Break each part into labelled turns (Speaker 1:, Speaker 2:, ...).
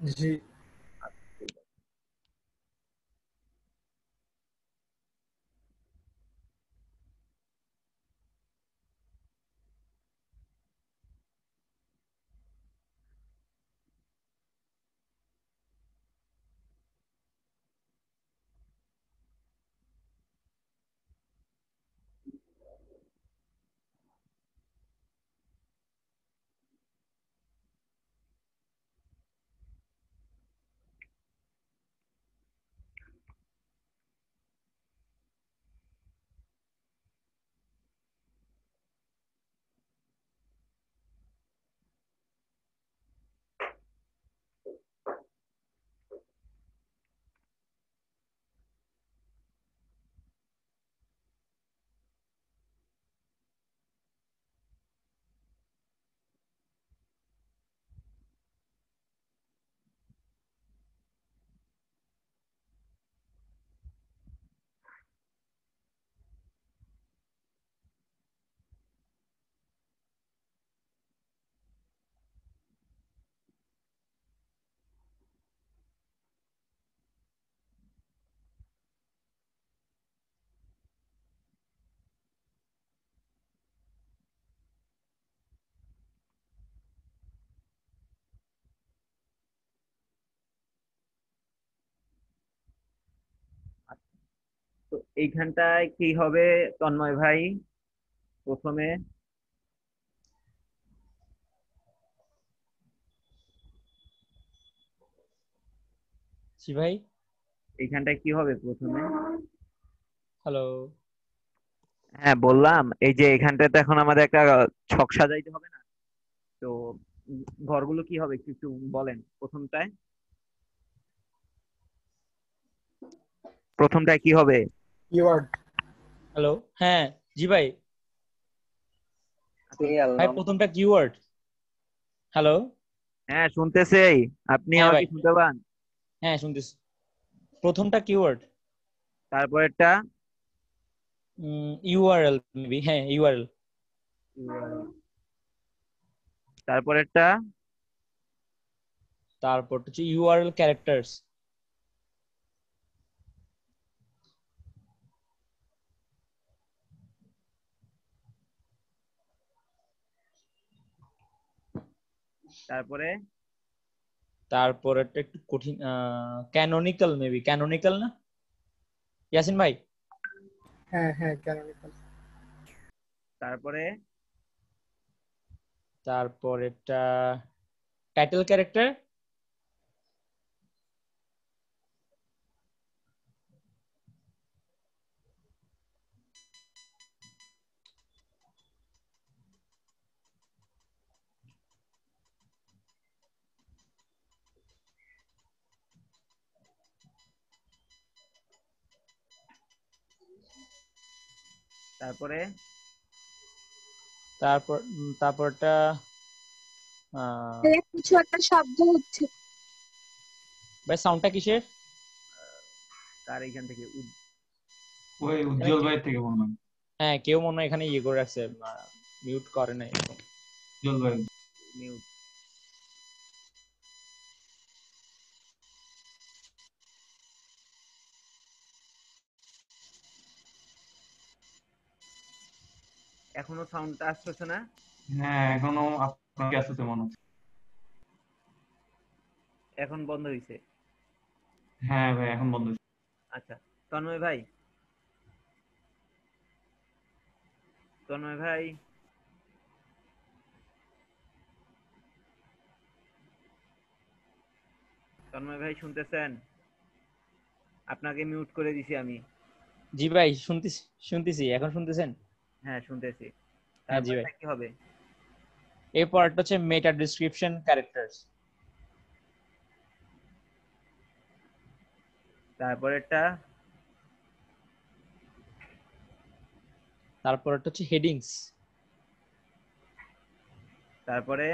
Speaker 1: জি।
Speaker 2: আচ্ছা, ঠিক আছে। তো এইখানটায় কি হবে তন্ময় ভাই? প্রথমে
Speaker 3: জি ভাই।
Speaker 2: এইখানটায় কি হবে প্রথমে?
Speaker 3: হ্যালো।
Speaker 2: হ্যাঁ, বললাম এই যে এখানটাতে এখন আমাদের একটা ছক সাজাইতে হবে না? তো ঘরগুলো কি হবে একটু একটু বলেন প্রথমটায়। প্রথমটায় কি হবে?
Speaker 1: কিওয়ার্ড।
Speaker 3: হ্যালো। হ্যাঁ। জি ভাই।
Speaker 2: সিরিয়াল
Speaker 3: ভাই প্রথমটা কিওয়ার্ড। হ্যালো।
Speaker 2: হ্যাঁ, শুনতেছি। আপনি
Speaker 3: হ্যাঁ
Speaker 2: আমাকে
Speaker 3: ভাই।
Speaker 2: শুনতে পান?
Speaker 3: হ্যাঁ শুনতেছি। প্রথমটা কিওয়ার্ড।
Speaker 2: তারপরেরটা
Speaker 3: ইউআরএল মেবি, হ্যাঁ ইউআরএল।
Speaker 2: তারপরেরটা
Speaker 3: তারপর হচ্ছে ইউআরএল ক্যারেক্টারস।
Speaker 2: তারপরে
Speaker 3: তারপরেরটা একটু কঠিন, ক্যানোনিক্যাল মেবি, ক্যানোনিক্যাল না ইয়াসিন ভাই?
Speaker 1: হ্যাঁ হ্যাঁ, ক্যানোনিকাল।
Speaker 2: তারপরে
Speaker 3: তারপরেরটা টাইটেল ক্যারেক্টার।
Speaker 2: তারপরে
Speaker 3: তারপরটা
Speaker 4: কিছু একটা শব্দ হচ্ছে।
Speaker 3: ভাই সাউন্ডটা কিসের?
Speaker 2: তার এইখান থেকে
Speaker 5: ওই
Speaker 3: এখানে
Speaker 5: উজ্জ্বল ভাইয়ের থেকে মনে হয়।
Speaker 3: হ্যাঁ কেউ মনে হয় এখানে ইয়ে করে রাখছে, মিউট করে নাই এরকম।
Speaker 5: উজ্জ্বল ভাই।
Speaker 2: মিউট। এখনো সাউন্ডটা আসতেছে না?
Speaker 5: হ্যাঁ এখনো আপনাকে আসতে মনে হচ্ছে।
Speaker 2: এখন বন্ধ হয়েছে?
Speaker 5: হ্যাঁ ভাই এখন বন্ধ হয়েছে।
Speaker 2: আচ্ছা, তন্ময় ভাই, তন্ময় ভাই, তন্ময় ভাই শুনতেছেন? আপনাকে মিউট করে দিছি আমি।
Speaker 3: জি ভাই শুনতেছি, শুনতেছি, এখন শুনতেছেন?
Speaker 2: হ্যাঁ, শুনতেছি।
Speaker 3: হ্যাঁ জি ভাই।
Speaker 2: তারপরটা কি হবে?
Speaker 3: এই পার্টটা হচ্ছে মেটা ডেসক্রিপশন ক্যারেক্টারস।
Speaker 2: তারপরেরটা
Speaker 3: তারপরটা হচ্ছে হেডিংস।
Speaker 2: তারপরে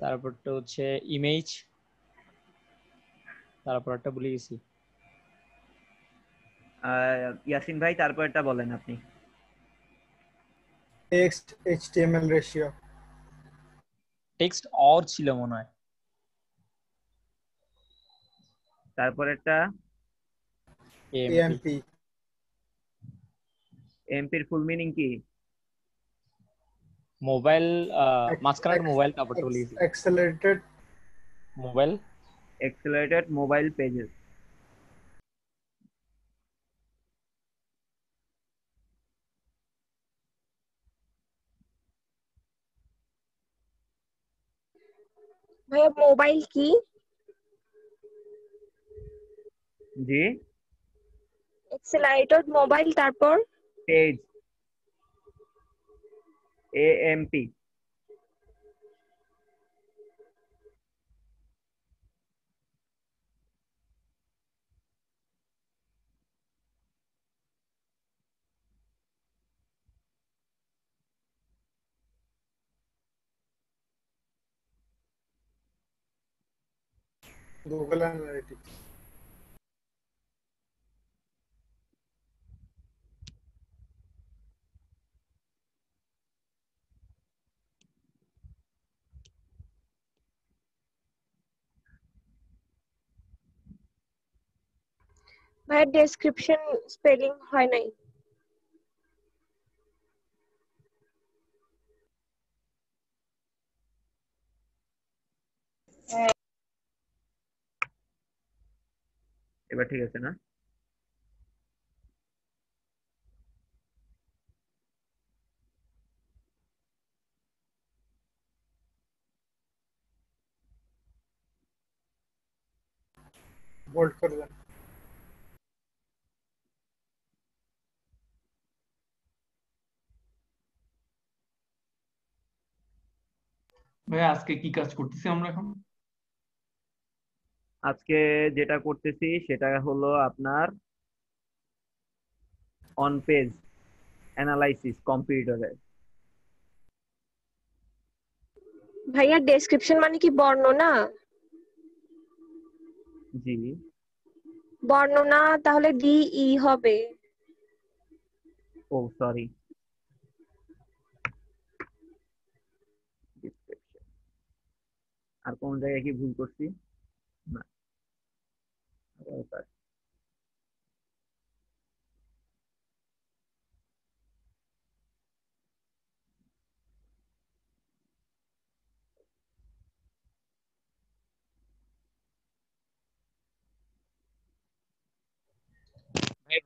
Speaker 3: তারপরটা হচ্ছে ইমেজ। তারপরটা ভুলে গেছি।
Speaker 2: ইয়াসিন ভাই, তারপরেরটা বলেন আপনি।
Speaker 1: Text HTML ratio.
Speaker 3: Text or ছিল মনে হয়।
Speaker 2: তারপরেরটা
Speaker 3: AMP
Speaker 1: AMP.
Speaker 2: এমপির ফুল মিনিং কি?
Speaker 3: মোবাইল
Speaker 1: Ex-
Speaker 3: মাঝখানে
Speaker 1: ex-
Speaker 3: মোবাইল তারপরটা লিখি
Speaker 1: Accelerated.
Speaker 3: Mobile
Speaker 2: এক্সেলারেটেড mobile pages.
Speaker 4: ভাইয়া মোবাইল কি?
Speaker 2: জি,
Speaker 4: এক্সেলারেটেড মোবাইল তারপর
Speaker 2: পেজ, এএমপি।
Speaker 1: Google Analytics.
Speaker 4: ভাইয়া ডেসক্রিপশন স্পেলিং হয় নাই।
Speaker 2: এবার ঠিক আছে না?
Speaker 1: Bold করে দেন।
Speaker 5: ভাইয়া আজকে কি কাজ করতেছি আমরা এখন?
Speaker 2: আজকে যেটা করতেছি সেটা হলো আপনার অন পেজ অ্যানালাইসিস কম্পিউটারে।
Speaker 4: ভাইয়া ডেসক্রিপশন মানে কি বর্ণনা?
Speaker 2: জি,
Speaker 4: বর্ণনা তাহলে DE হবে।
Speaker 2: ও সরি, আর কোন জায়গায় কি ভুল করছি? না, আবার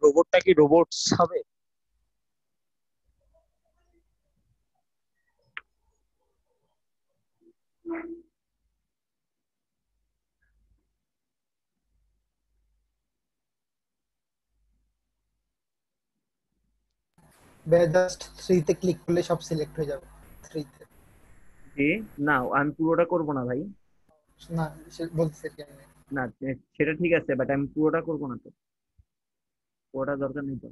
Speaker 3: রোবটটা কি রোবটস হবে?
Speaker 1: ভাইয়া জাস্ট 3 তে ক্লিক করলে সব সিলেক্ট হয়ে যাবে। 3 তে।
Speaker 2: জি, না আমি পুরোটা করব না ভাই।
Speaker 1: না, সে বলতেছে কেমনে।
Speaker 2: না, সেটা ঠিক আছে, বাট আমি পুরোটা করব না তো, পুরোটা দরকার নেই তো।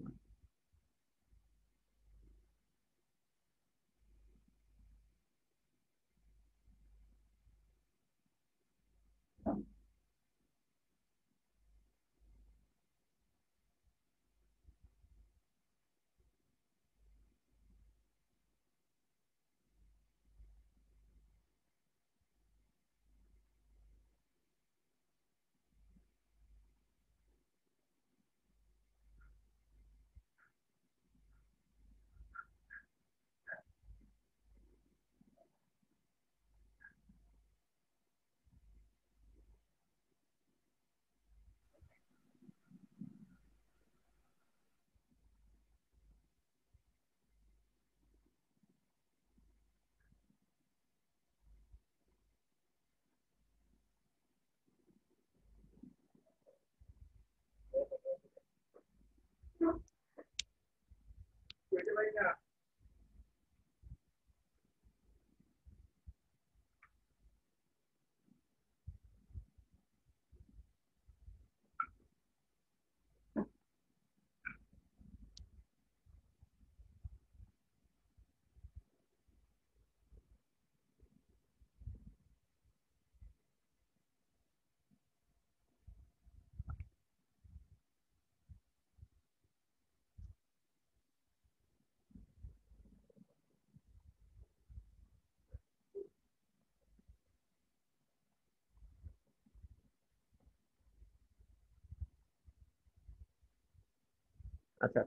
Speaker 2: আচ্ছা,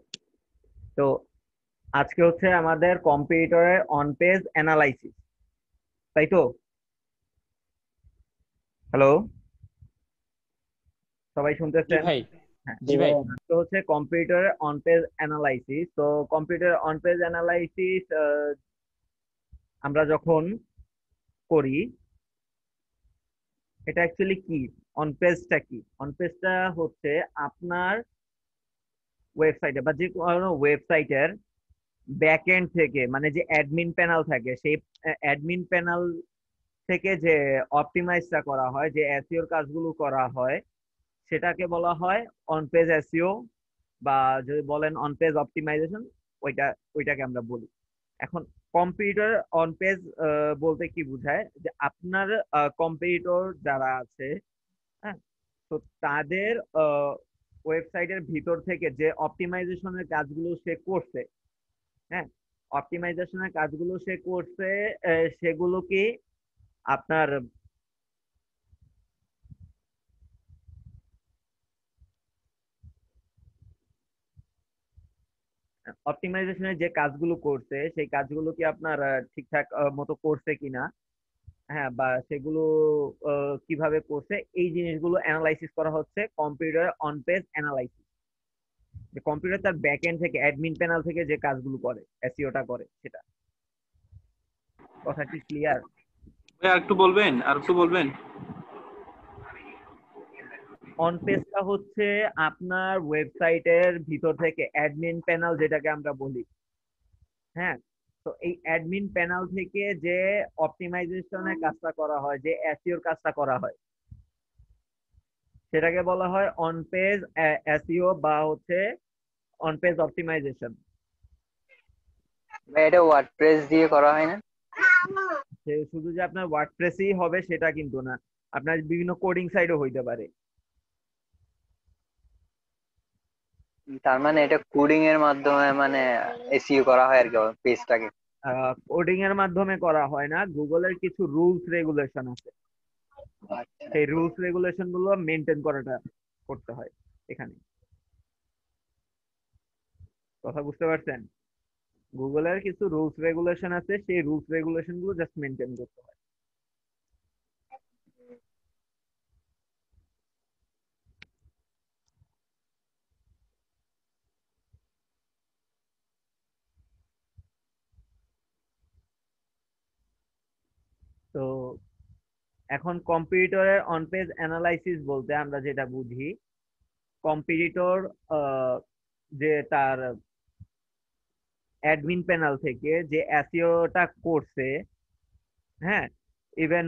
Speaker 2: তো আজকে হচ্ছে আমাদের কম্পিউটারের অন পেজ অ্যানালাইসিস, তাই তো? হ্যালো, সবাই
Speaker 3: জি
Speaker 2: শুনতেছেন?
Speaker 3: ভাই।
Speaker 2: হ্যাঁ,
Speaker 3: জি ভাই।
Speaker 2: তো হচ্ছে কম্পিউটারের অন পেজ অ্যানালাইসিস। তো কম্পিউটার অন পেজ অ্যানালাইসিস আমরা যখন করি, এটা অ্যাকচুয়ালি কি? অন পেজটা কি? অন পেজটা হচ্ছে আপনার ওয়েবসাইটে বা যে কোনো ওয়েবসাইটের ব্যাক এন্ড থেকে, মানে যে অ্যাডমিন প্যানেল থাকে, সেই অ্যাডমিন প্যানেল থেকে যে অপটিমাইজটা করা হয়, যে এসইওর কাজগুলো করা হয়, সেটাকে বলা হয় অন পেজ এসইও, বা যদি বলেন অন পেজ অপটিমাইজেশন, ওইটা ওইটাকে আমরা বলি। এখন কম্পিউটার অন পেজ বলতে কি বোঝায়, যে আপনার কম্পিউটার যারা আছে, হ্যাঁ, তো তাদের ওয়েবসাইটের ভিতর থেকে যে অপটিমাইজেশনের কাজগুলো সে করছে, হ্যাঁ, অপটিমাইজেশনের কাজগুলো সে করছে, সেগুলো কি আপনার অপটিমাইজেশনের যে কাজগুলো করছে, সেই কাজগুলো কি আপনার ঠিকঠাক মতো করছে কিনা, হ্যাঁ, বা সেগুলো কিভাবে করছে, এই জিনিসগুলো অ্যানালাইসিস করা হচ্ছে কম্পিউটার অন পেজ অ্যানালাইসিস। যে কম্পিউটার তার ব্যাক এন্ড থেকে, অ্যাডমিন প্যানেল থেকে যে কাজগুলো করে, এসইওটা করে, সেটা। কথা কি ক্লিয়ার?
Speaker 6: ভাই আর একটু বলবেন, আর একটু বলবেন।
Speaker 2: অন পেজটা হচ্ছে আপনার ওয়েবসাইটের ভিতর থেকে অ্যাডমিন প্যানেল, যেটাকে আমরা বলি, হ্যাঁ, তো এই অ্যাডমিন প্যানেল থেকে যে অপটিমাইজেশনের কাজটা করা হয়, যে এসইওর কাজটা করা হয়, সেটাকে বলা হয় অন পেজ এসইও, বা হচ্ছে অন পেজ অপটিমাইজেশন।
Speaker 7: ভাই এটা ওয়ার্ডপ্রেস দিয়ে করা হয় না?
Speaker 2: শুধু যে আপনার ওয়ার্ডপ্রেসই হবে সেটা কিন্তু না, আপনার বিভিন্ন কোডিং সাইটও হইতে পারে।
Speaker 7: তার মানে এটা কোডিং এর মাধ্যমে মানে এসইও করা হয় আর কি পেজটাকে।
Speaker 2: কোডিং এর মাধ্যমে করা হয় না, গুগলের কিছু রুলস রেগুলেশন আছে,
Speaker 7: আচ্ছা।
Speaker 2: সেই রুলস রেগুলেশন গুলো মেনটেন করাটা করতে হয় এখানে। কথা বুঝতে পারছেন? গুগলের কিছু রুলস রেগুলেশন আছে, সেই রুলস রেগুলেশন গুলো জাস্ট মেনটেন করতে হয়। তো এখন কম্পিউটারের অন পেজ অ্যানালাইসিস বলতে আমরা যেটা বুঝি, কম্পিটিটর যে তার অ্যাডমিন প্যানেল থেকে যে এসইওটা করছে, হ্যাঁ, ইভেন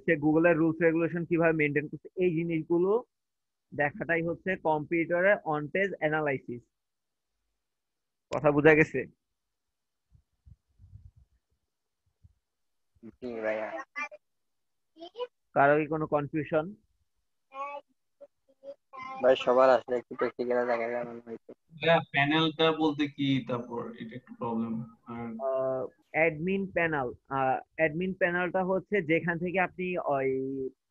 Speaker 2: সে গুগলের রুলস রেগুলেশন কিভাবে মেনটেন করছে, এই জিনিসগুলো দেখাটাই হচ্ছে কম্পিউটারের অন পেজ অ্যানালাইসিস। কথা বোঝা গেছে?
Speaker 7: জি ভাইয়া।
Speaker 2: কারো কি কোনো কনফিউশন?
Speaker 7: ভাই সবার আসলে একটু প্র্যাকটিক্যাল জায়গায় যেমন হয়েছে।
Speaker 5: ভাইয়া প্যানেলটা বলতে কি, তারপর এটা একটু প্রবলেম। আর
Speaker 2: অ্যাডমিন প্যানেল, অ্যাডমিন প্যানেলটা হচ্ছে যেখান থেকে আপনি ওই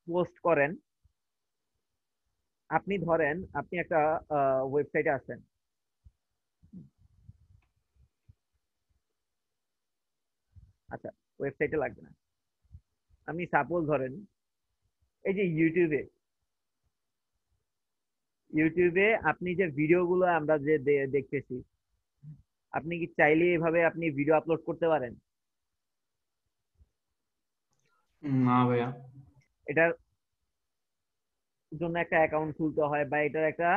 Speaker 2: পোস্ট করেন। আপনি ধরেন আপনি একটা ওয়েবসাইটে আছেন, আচ্ছা, ওয়েবসাইটে লাগবে না, আপনি সাপোজ ধরেন এই যে ইউটিউবে, ইউটিউবে আপনি যে ভিডিওগুলো আমরা যে দেখতেছি, আপনি কি চাইলে এভাবে আপনি ভিডিও আপলোড করতে পারেন?
Speaker 5: না ভাইয়া।
Speaker 2: এটার জন্য একটা অ্যাকাউন্ট খুলতে হয়, বা এটার একটা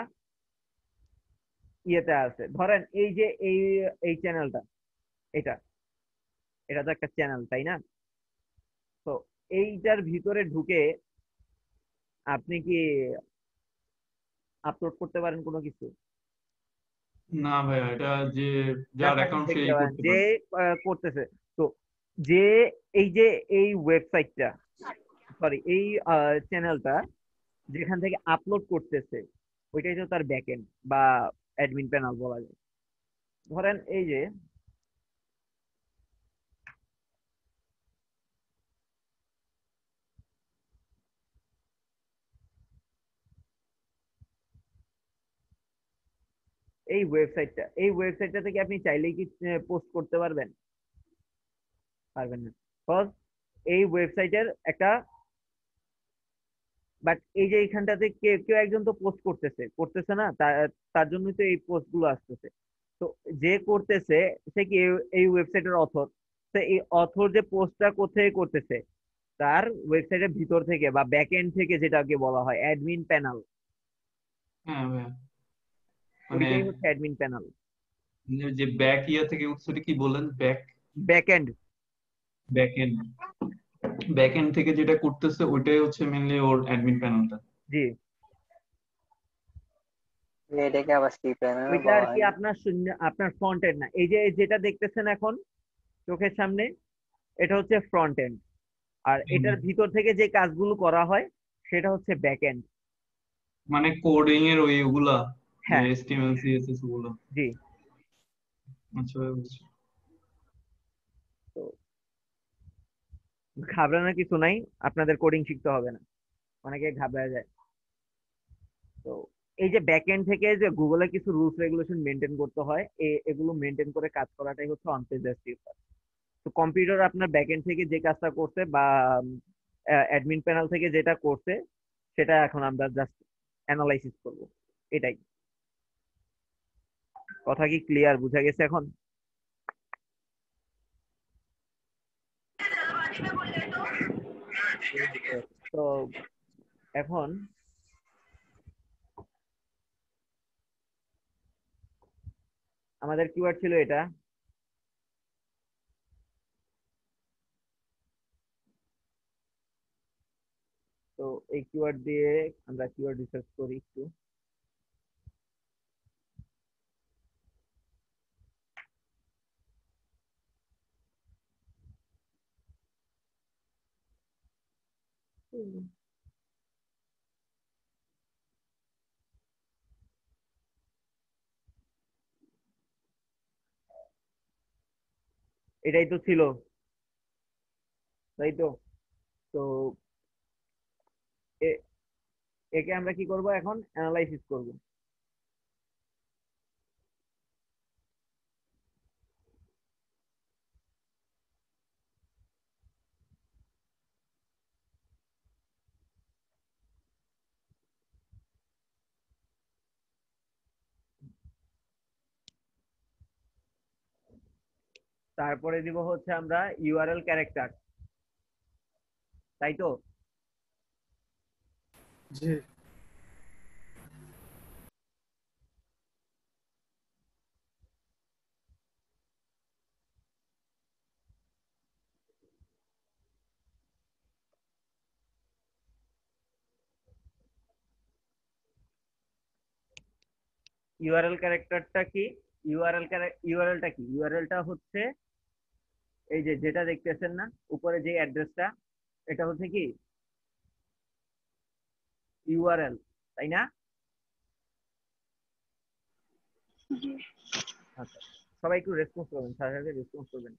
Speaker 2: ইয়েতে আছে। ধরেন এই যে এই চ্যানেলটা, এটা এটা তো একটা চ্যানেল, তাই না? তো এইটার ভিতরে ঢুকে আপনি কি আপলোড করতে পারেন কোনো কিছু?
Speaker 5: না ভাইয়া, এটা যে যার
Speaker 2: জাস্ট আপনি
Speaker 5: অ্যাকাউন্ট
Speaker 2: দেখতে
Speaker 5: সেই
Speaker 2: পারেন
Speaker 5: করতে
Speaker 2: যে
Speaker 5: পারে।
Speaker 2: করতেছে। তো যে এই যে এই ওয়েবসাইটটা, সরি, এই চ্যানেলটা যেখান থেকে আপলোড করতেছে, ওইটাই তো তার ব্যাকএন্ড বা অ্যাডমিন প্যানেল বলা যায়। ধরেন এই যে এই ওয়েবসাইটটা থেকে আপনি চাইলেই কি পোস্ট করতে পারবেন? পারবেন না। Because এই ওয়েবসাইটের একটা, বাট এই যে এইখানটাতে কেউ একজন তো পোস্ট করতেছে না, তার জন্যই তো এই পোস্ট গুলো আসতেছে। তো যে করতেছে সে কি এই ওয়েবসাইটের অথর, তো এই অথর যে পোস্টটা কোথায় করতেছে, তার ওয়েবসাইটের ভিতর থেকে বা ব্যাক এন্ড থেকে, যেটাকে বলা হয় অ্যাডমিন প্যানেল,
Speaker 5: হ্যাঁ ভাইয়া, মানে
Speaker 2: ওইটাই হচ্ছে অ্যাডমিন প্যানেল।
Speaker 5: যে ব্যাক ইয়া থেকে উৎসটি কি বললেন? Back
Speaker 2: back end,
Speaker 5: back end back end থেকে যেটা করতেছে ওইটাই হচ্ছে মেনলি ওর অ্যাডমিন প্যানেলটা।
Speaker 2: জি,
Speaker 7: এটাকে আবার সি প্যানেলও
Speaker 2: ওইটা আর
Speaker 7: বলা
Speaker 2: কি
Speaker 7: হয়।
Speaker 2: আপনার ফ্রন্ট এন্ড না। এই যে যেটা দেখতেছেন এখন চোখের সামনে, এটা হচ্ছে ফ্রন্ট এন্ড, আর এটার ভিতর থেকে যে কাজগুলো করা হয় সেটা হচ্ছে ব্যাক এন্ড।
Speaker 5: মানে কোডিং এর ওইগুলা,
Speaker 2: হ্যাঁ,
Speaker 5: HTML CSS গুলো।
Speaker 2: জি।
Speaker 5: আচ্ছা ভাই, বুঝছি।
Speaker 2: তো ঘাবড়ানোর কিছু নাই, আপনাদের কোডিং শিখতে হবে না, অনেকে ঘাবড়ায় যায়। তো এই যে ব্যাক এন্ড থেকে যে গুগলে কিছু রুলস রেগুলেশন মেনটেন করতে হয়, এগুলো মেনটেন করে কাজ করাটাই হচ্ছে অন পেজ এসইও। তো কম্পিউটার আপনার ব্যাক এন্ড থেকে যে কাজটা করছে বা অ্যাডমিন প্যানেল থেকে যেটা করছে, সেটা এখন আমরা জাস্ট অ্যানালাইসিস করব, এটাই। কথা কি ক্লিয়ার, বুঝা গেছে এখন? তো এখন আমাদের কিওয়ার্ড ছিল এটা। তো এই কিওয়ার্ড দিয়ে আমরা কিওয়ার্ড রিসার্চ করি একটু। এটাই তো ছিল, তাই তো। তো এ- একে আমরা কি করব, এখন অ্যানালাইসিস করব। তারপরে দিব হচ্ছে আমরা ইউআরএল ক্যারেক্টার, তাই তো।
Speaker 1: জি।
Speaker 2: ইউআরএল ক্যারেক্টারটা কি? ইউআরএলটা কি? ইউআরএলটা হচ্ছে এই যে যেটা দেখতেছেন না উপরে যে অ্যাড্রেসটা, এটা হচ্ছে কি ইউআরএল, তাই না? আচ্ছা, সবাই একটু রেসপন্স করবেন, সাথে সাথে রেসপন্স করবেন।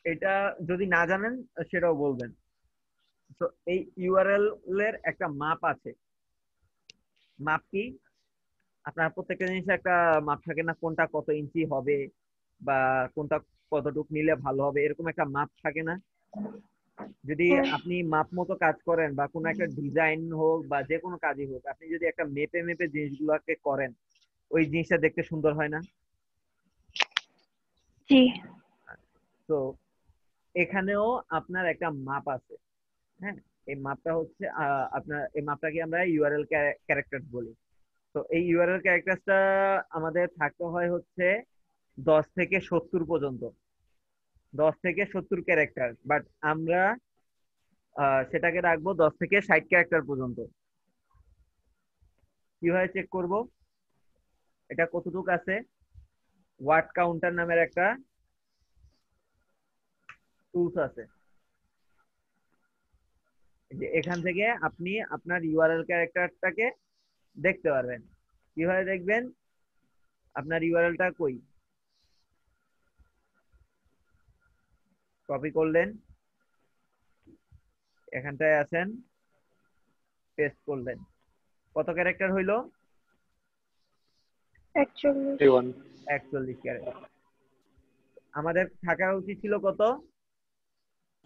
Speaker 2: এটা যদি না জানেন সেটাও বলবেন। তো এই ইউআরএল এর একটা মাপ আছে। মাপ কি? আপনার প্রত্যেকটা জিনিসের একটা মাপ থাকে না, কোনটা কত ইঞ্চি হবে বা কোনটা কতটুক নিলে ভালো হবে, এরকম একটা মাপ থাকে না? যদি
Speaker 4: হ্যাঁ,
Speaker 2: আপনি মাপ মতো কাজ করেন বা কোনো একটা ডিজাইন হোক বা যে কোনো কাজই হোক, আপনি যদি একটা মেপে মেপে জিনিসগুলোকে করেন, ওই জিনিসটা দেখতে সুন্দর হয় না?
Speaker 4: জি।
Speaker 2: তো এখানেও আপনার একটা মাপ আছে। হ্যাঁ, এই মাপটা হচ্ছে আপনার এই মাপটাকে আমরা ইউআরএল ক্যারেক্টার বলি। তো এই ইউআরএল ক্যারেক্টারটা আমাদের থাকতে হয় হচ্ছে 10 থেকে 70 পর্যন্ত, 10 থেকে 70 ক্যারেক্টার, বাট আমরা সেটাকে রাখবো 10 থেকে 60 ক্যারেক্টার পর্যন্ত। কিভাবে চেক করব এটা কতটুকু আছে? ওয়ার্ড কাউন্টার নামের একটা টুলস আছে, যে এখান থেকে আপনি আপনার ইউআরএল ক্যারেক্টারটাকে দেখতে পারবেন। কিভাবে দেখবেন? আপনার ইউআরএলটা কই, কপি করলেন, এখানটায় আছেন, পেস্ট করলেন। কত ক্যারেক্টার হইলো?
Speaker 4: Actually,
Speaker 2: 41 character. আমাদের থাকা উচিত ছিল কত?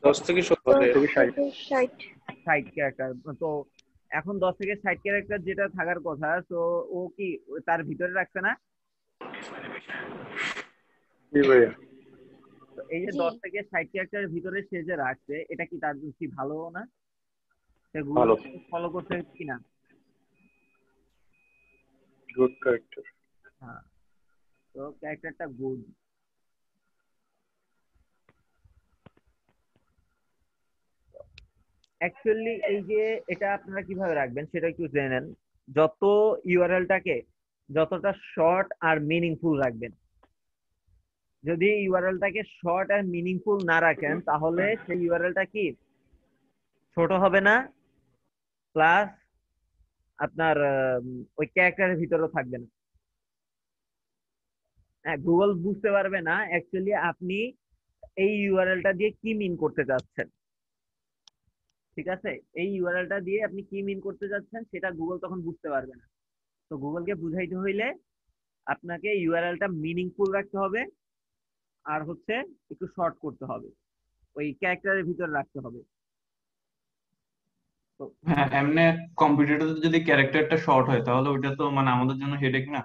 Speaker 6: 10 থেকে 70
Speaker 4: 60
Speaker 2: 60 ক্যারেক্টার। তো এখন 10 থেকে 60 ক্যারেক্টার যেটা থাকার কথা, তো ও কি তার ভিতরে রাখছে না? তো এই যে
Speaker 4: জি
Speaker 2: 10 থেকে 60 ক্যারেক্টারের ভিতরে সে যে রাখছে, এটা কি তার কি ভালো না? সে গুগল ফলো করছে কিনা? হ্যাঁ, তো ক্যারেক্টারটা গুড। অ্যাকচুয়ালি এই যে এটা আপনারা কিভাবে রাখবেন সেটা একটু জেনে নেন। যত ইউআরএলটাকে যতটা শর্ট আর মিনিংফুল রাখবেন। যদি ইউআরএলটাকে শর্ট আর মিনিংফুল না রাখেন, তাহলে সেই ইউআরএলটা কি ছোট হবে না, প্লাস আপনার ওই ক্যারেক্টারের ভিতরেও থাকবে না। হ্যাঁ, গুগল বুঝতে পারবে না অ্যাকচুয়ালি আপনি এই ইউআরএলটা দিয়ে কি মিন করতে চাচ্ছেন। ঠিক আছে, এই ইউআরএলটা দিয়ে আপনি কি মিন করতে যাচ্ছেন সেটা গুগল তখন বুঝতে পারবে না। তো গুগলকে বুঝাইতে হইলে আপনাকে ইউআরএলটা মিনিংফুল রাখতে হবে, আর হচ্ছে একটু শর্ট করতে হবে, ওই ক্যারেক্টারের ভিতরে রাখতে হবে। তো
Speaker 5: হ্যাঁ, এমনি কম্পিটিটর যদি ক্যারেক্টারটা শর্ট হয় তাহলে ওইটা তো মানে আমাদের জন্য হেডেক না।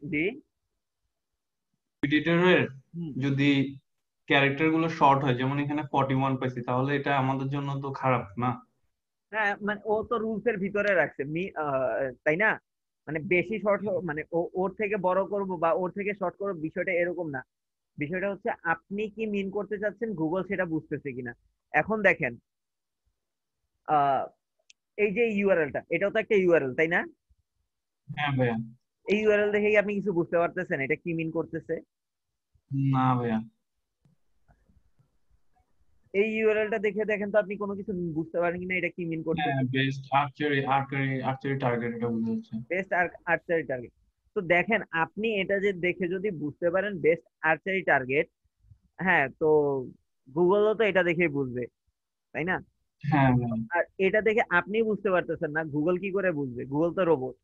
Speaker 2: জি,
Speaker 5: কম্পিটিটরের
Speaker 2: হুম,
Speaker 5: যদি ক্যারেক্টার গুলো শর্ট হয়, যেমন এখানে 41 পাইছি, তাহলে এটা আমাদের জন্য তো খারাপ না।
Speaker 2: হ্যাঁ মানে ও তো রুলস এর ভিতরে রাখছে, তাই না? মানে বেশি শর্ট, মানে ওর থেকে বড় করব বা ওর থেকে শর্ট করব, বিষয়টা এরকম না। বিষয়টা হচ্ছে আপনি কি মিন করতে চাচ্ছেন, গুগল সেটা বুঝতেছে কিনা। এখন দেখেন, আহ এই যে ইউআরএলটা, এটাও তো একটা ইউআরএল, তাই না?
Speaker 5: হ্যাঁ ভাইয়া।
Speaker 2: এই ইউআরএল দেখে আপনি কিছু বুঝতে পারতেছেন এটা কি মিন করতেছে?
Speaker 5: না ভাইয়া।
Speaker 2: এই ইউআরএলটা দেখে দেখেন তো আপনি কোনো কিছু বুঝতে পারেন কিনা এটা কি মিন
Speaker 5: হ্যাঁ,
Speaker 2: করতেছে।
Speaker 5: বেস্ট আর্চারি টার্গেট এটা বুঝাচ্ছে।
Speaker 2: Best archery target. তো দেখেন আপনি এটা যে দেখে যদি বুঝতে পারেন বেস্ট আর্চারি টার্গেট, হ্যাঁ, তো গুগলও তো এটা দেখেই বুঝবে, তাই না?
Speaker 5: হ্যাঁ ভাইয়া।
Speaker 2: আর এটা দেখে আপনি বুঝতে পারতেছেন না, গুগল কি করে বুঝবে? গুগল তো রোবট,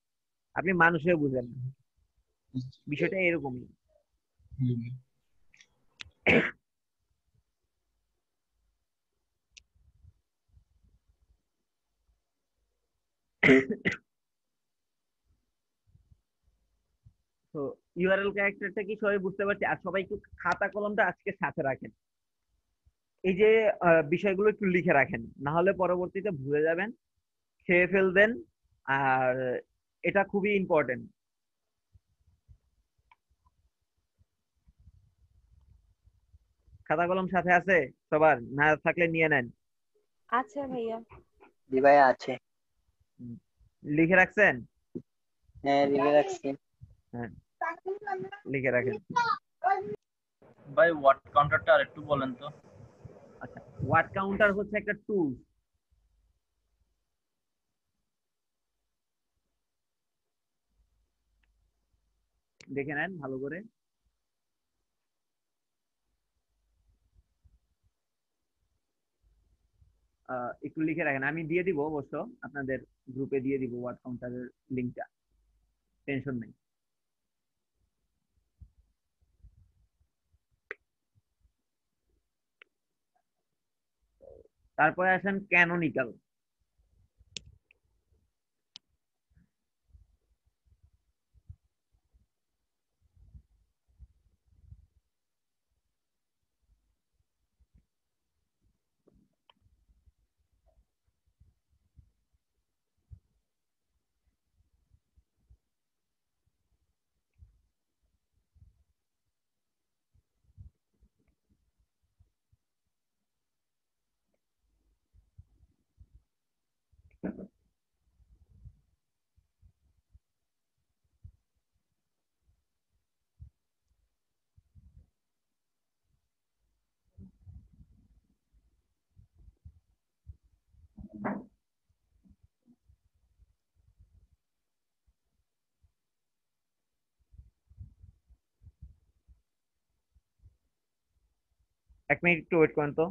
Speaker 2: আপনি মানুষে বুঝেন না। বিষয়টা এরকমই।
Speaker 5: হুম।
Speaker 2: তো ইউআরএল ক্যারেক্টারটা কি সবাই বুঝতে পারছে? আর সবাই একটু খাতা কলমটা আজকে সাথে রাখেন। এই যে বিষয়গুলো একটু লিখে রাখেন, না হলে পরবর্তীতে ভুলে যাবেন, খেয়ে ফেলবেন। আর এটা খুবই ইম্পর্টেন্ট। খাতা কলম সাথে আছে সবার? না থাকলে নিয়ে নেন।
Speaker 4: আচ্ছা ভাইয়া।
Speaker 7: জি ভাই আছে।
Speaker 2: হুম, লিখে রাখছেন?
Speaker 7: হ্যাঁ লিখে রাখছি।
Speaker 2: হ্যাঁ, লিখে রাখেন।
Speaker 3: ভাই ওয়ার্ড কাউন্টারটা আরেকটু বলেন তো।
Speaker 2: আচ্ছা, ওয়ার্ড কাউন্টার হচ্ছে একটা টুল। দেখে নেন ভালো করে। একটু লিখে রাখেন, আমি দিয়ে দিব অবশ্য, আপনাদের গ্রুপে দিয়ে দিব ওয়ার্ড কাউন্টারের লিঙ্কটা, টেনশন নেই। তারপরে আসেন ক্যানোনিক্যাল। এক মিনিট একটু ওয়েট করেন তো।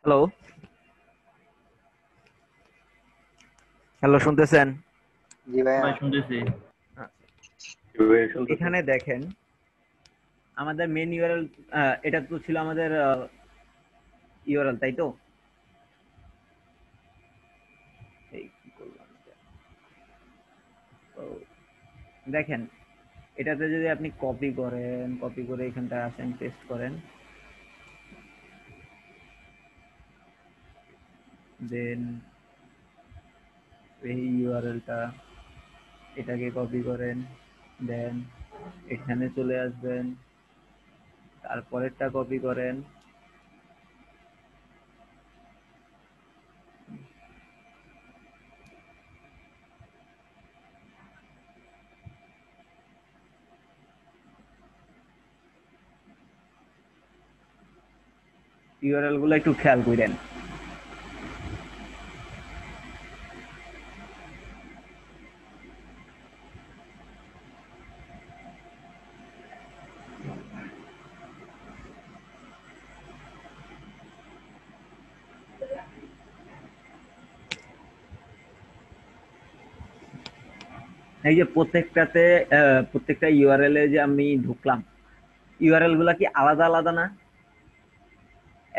Speaker 2: হ্যালো, হ্যালো, শুনতেছেন?
Speaker 7: জি ভাইয়া।
Speaker 3: ভাই শুনতেছি।
Speaker 2: এখানে দেখেন আমাদের মেন ইউআরএল, এটা তো ছিল আমাদের ইউআরএল, তাই তো? এই কি করলাম এটা? তো দেখেন এটাতে যদি আপনি কপি করেন, কপি করে এখানটা আসেন, পেস্ট করেন, দেন এই ইউআরএলটা এটাকে কপি করেন, দেন এখানে চলে আসবেন, তারপরেরটা কপি করেন, ইউআরএল গুলো একটু খেয়াল করেন। এই যে প্রত্যেকটা ইউআরএল এ যে আমি ঢুকলাম, ইউআরএল গুলা কি আলাদা আলাদা না?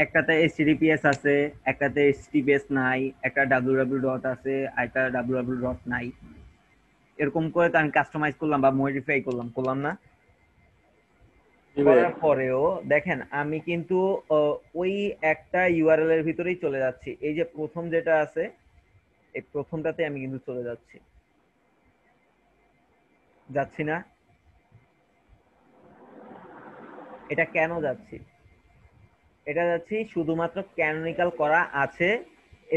Speaker 2: একটাতে HTTPS আছে, একটাতে HTTPS নাই, একটা www ডট আছে, একটা www ডট নাই। এরকম করে তো আমি কাস্টমাইজ করলাম বা মডিফাই করলাম না? করার পরেও দেখেন আমি কিন্তু ওই একটা ইউআরএল এর ভিতরেই চলে যাচ্ছি। এই যে প্রথম যেটা আছে, এই প্রথমটাতে আমি কিন্তু চলে যাচ্ছি না? এটা কেন যাচ্ছি? এটা যাচ্ছি শুধুমাত্র ক্যানোনিকাল করা আছে,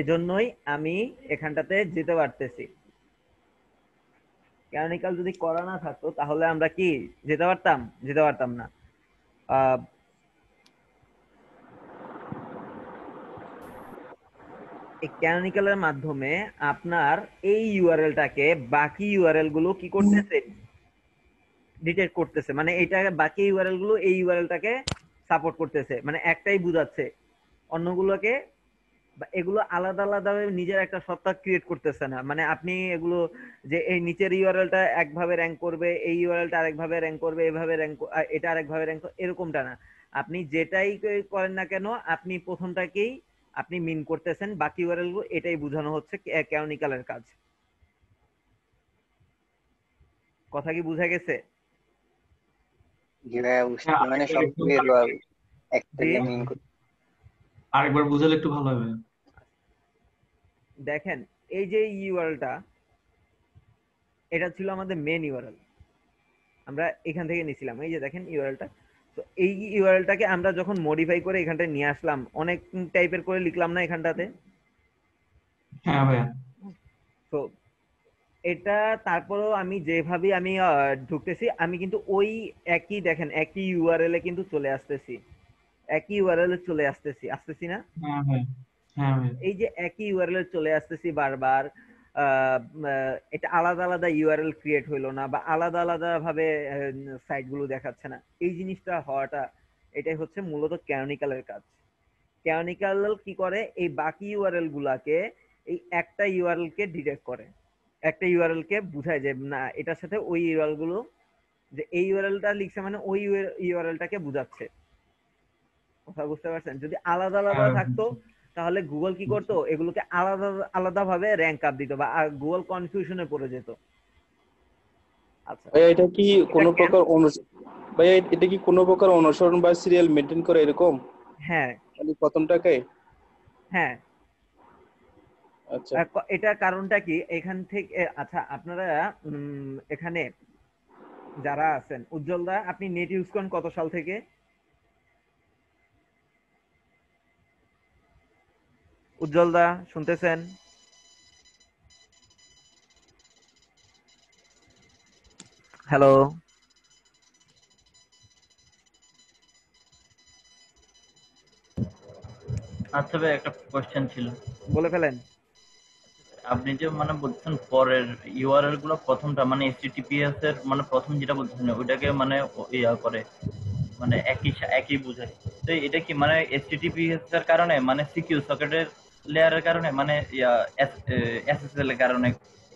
Speaker 2: এজন্যই আমি এখানটাতে যেতে পারতেছি। ক্যানোনিকাল যদি করা না থাকতো তাহলে আমরা কি যেতে পারতাম? যেতে পারতাম না। এই ক্যানোনিকালের মাধ্যমে আপনার এই ইউআরএলটাকে বাকি ইউআরএল গুলো কি করতেছে? ডিটেক্ট করতেছে। মানে এটা বাকি ইউআরএল গুলো এই ইউআরএলটাকে সাপোর্ট করতেছে, মানে একটাই বুঝাচ্ছে, অন্যগুলোকে এগুলো আলাদা আলাদা নিজের একটা সত্তা ক্রিয়েট করতেছে না। মানে আপনি এগুলো যে এই নিচের ইউআরএলটা একভাবে র্যাঙ্ক করবে, এই ইউআরএলটা আরেকভাবে র্যাঙ্ক করবে, এভাবে র্যাঙ্ক, এটা আরেকভাবে র্যাঙ্ক, এরকমটা না। আপনি যেটাই করেন না কেন, আপনি প্রথমটাকেই আপনি মিন করতেছেন, বাকি ইউআরএল গুলো এটাই বোঝানো হচ্ছে ক্যানোনিকালের কাজ। কথা কি বুঝা গেছে?
Speaker 7: জি ভাইয়া বুঝছি,
Speaker 5: হ্যাঁ,
Speaker 7: মানে
Speaker 5: আরেকবার একটু
Speaker 7: সবগুলো একটাকে
Speaker 2: জি?
Speaker 7: মিন করে।
Speaker 5: আরেকবার বুঝালে একটু ভালো হবে।
Speaker 2: দেখেন এই যে ইউআরএলটা, এটা ছিল আমাদের মেন ইউআরএল, আমরা এখান থেকে নিছিলাম। এই যে দেখেন ইউআরএলটা, তো এই ইউআরএলটাকে আমরা যখন মডিফাই করে এখানটায় নিয়ে আসলাম, অনেক টাইপের করে লিখলাম না এখানটাতে?
Speaker 5: হ্যাঁ ভাইয়া।
Speaker 2: তো এটা তারপরেও আমি যেভাবে আমি ঢুকতেছি, আমি কিন্তু ওই একই দেখেন একই ইউআরএল এ কিন্তু চলে আসতেছি, একই ইউআরএল এ চলে আসতেছি না?
Speaker 5: হ্যাঁ ভাইয়া। হ্যাঁ ভাইয়া।
Speaker 2: এই যে একই ইউআরএল এ চলে আসতেছি বারবার, এটা আলাদা আলাদা ইউআরএল ক্রিয়েট হইলো না, বা আলাদা আলাদা ভাবে সাইট গুলো দেখাচ্ছে না। এই জিনিসটা হওয়াটা, এটাই হচ্ছে মূলত ক্যানোনিকালের কাজ। ক্যানোনিকাল কি করে? এই বাকি ইউআরএল গুলাকে, এই একটা ইউআরএল কে ডিটেক্ট করে, একটা ইউআরএল কে বুঝায় যে না এটার সাথে ওই ইউআরএল গুলো, যে এই ইউআরএলটা লিখছে মানে ওই ইউআরএলটাকে বুঝাচ্ছে। কথা বুঝতে পারছেন? যদি আলাদা আলাদা
Speaker 5: হ্যাঁ
Speaker 2: থাকতো তাহলে গুগল কি করতো? এগুলোকে আলাদা আলাদা ভাবে র্যাঙ্ক আপ দিত, বা গুগল কনফিউশনে পড়ে যেত। আচ্ছা,
Speaker 6: ভাইয়া এটা কি
Speaker 2: এটা
Speaker 6: কোনো
Speaker 2: কেন?
Speaker 6: প্রকার ভাইয়া এটা কি কোনো প্রকার অনুসরণ বা সিরিয়াল মেনটেন করে এরকম?
Speaker 2: হ্যাঁ
Speaker 6: মানে প্রথমটাকে?
Speaker 2: হ্যাঁ,
Speaker 6: আচ্ছা।
Speaker 2: এটা কারণটা কি এখান থেকে? আচ্ছা, আপনারা এখানে যারা আছেন, উজ্জ্বল দা, আপনি নেট ইউজ করেন কত সাল থেকে? উজ্জ্বল দা শুনতেছেন? হ্যালো,
Speaker 3: আচ্ছা ভাই, একটা কোশ্চেন ছিল।
Speaker 2: বলে ফেলেন।
Speaker 3: আপনি যে মানে বলছেন পরের ইউআরএল গুলো প্রথমটা মানে HTTPS এর মানে প্রথম যেটা বলছেন ওইটাকে মানে ইয়া করে
Speaker 8: মানে একই বোঝায়। তো এটা কি মানে HTTPS এর কারণে, মানে সিকিউর সকেটের লেয়ারের কারণে, মানে SSL এর কারণে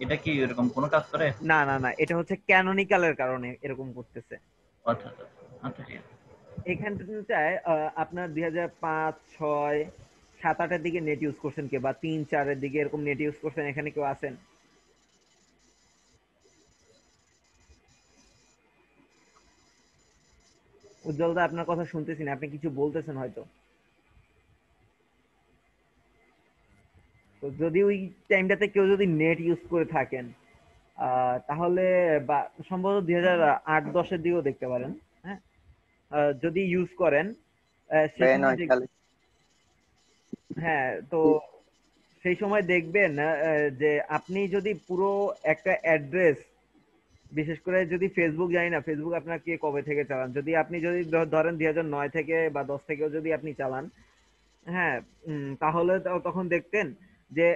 Speaker 8: এটা কি এরকম কোনো কাজ করে?
Speaker 2: না না না, এটা হচ্ছে ক্যানোনিক্যালের কারণে এরকম করতেছে।
Speaker 8: আচ্ছা আচ্ছা আচ্ছা, ঠিক আছে।
Speaker 2: এখানটায় আপনার 2005, 6, 7, 8 এর দিকে নেট ইউজ করছেন কে, বা 3, 4 এর দিকে এরকম নেট ইউজ করছেন, এখানে কেউ আছেন? উজ্জ্বলদা, আপনার কথা শুনতেছি না, আপনি কিছু বলতেছেন হয়তো। তো যদি ওই টাইমটাতে কেউ যদি নেট ইউজ করে থাকেন, তাহলে বা সম্ভবত 2008-10 এর দিকেও দেখতে পারেন। হ্যাঁ, যদি ইউজ করেন সে
Speaker 7: ভাই
Speaker 2: সময়
Speaker 7: 9 সালে।
Speaker 2: হ্যাঁ, তো সেই সময় দেখবেন যে আপনি যদি পুরো একটা অ্যাড্রেস, বিশেষ করে যদি ফেসবুক, জানি না ফেসবুক আপনার কে কবে থেকে চালান, যদি আপনি যদি ধরেন 2009 থেকে বা 10 থেকেও যদি আপনি চালান, হ্যাঁ, তাহলে তখন দেখতেন যে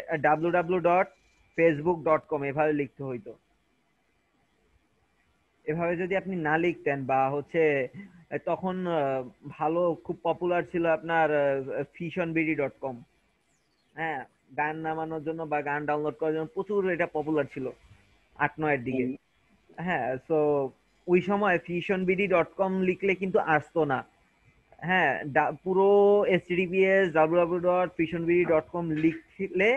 Speaker 2: www.facebook.com এভাবে লিখতে হইতো। এভাবে যদি আপনি না লিখতেন বা হচ্ছে তখন ভালো খুব পপুলার ছিল আপনার fishonbd.com। হ্যাঁ, গান নামানোর জন্য বা গান ডাউনলোড করার জন্য প্রচুর এটা পপুলার ছিল 8-9 এর দিকে। হ্যাঁ, তো ওই সময় fishonbd.com লিখলে কিন্তু আসতো না। হ্যাঁ, পুরো https www.fishonbd.com লিখলে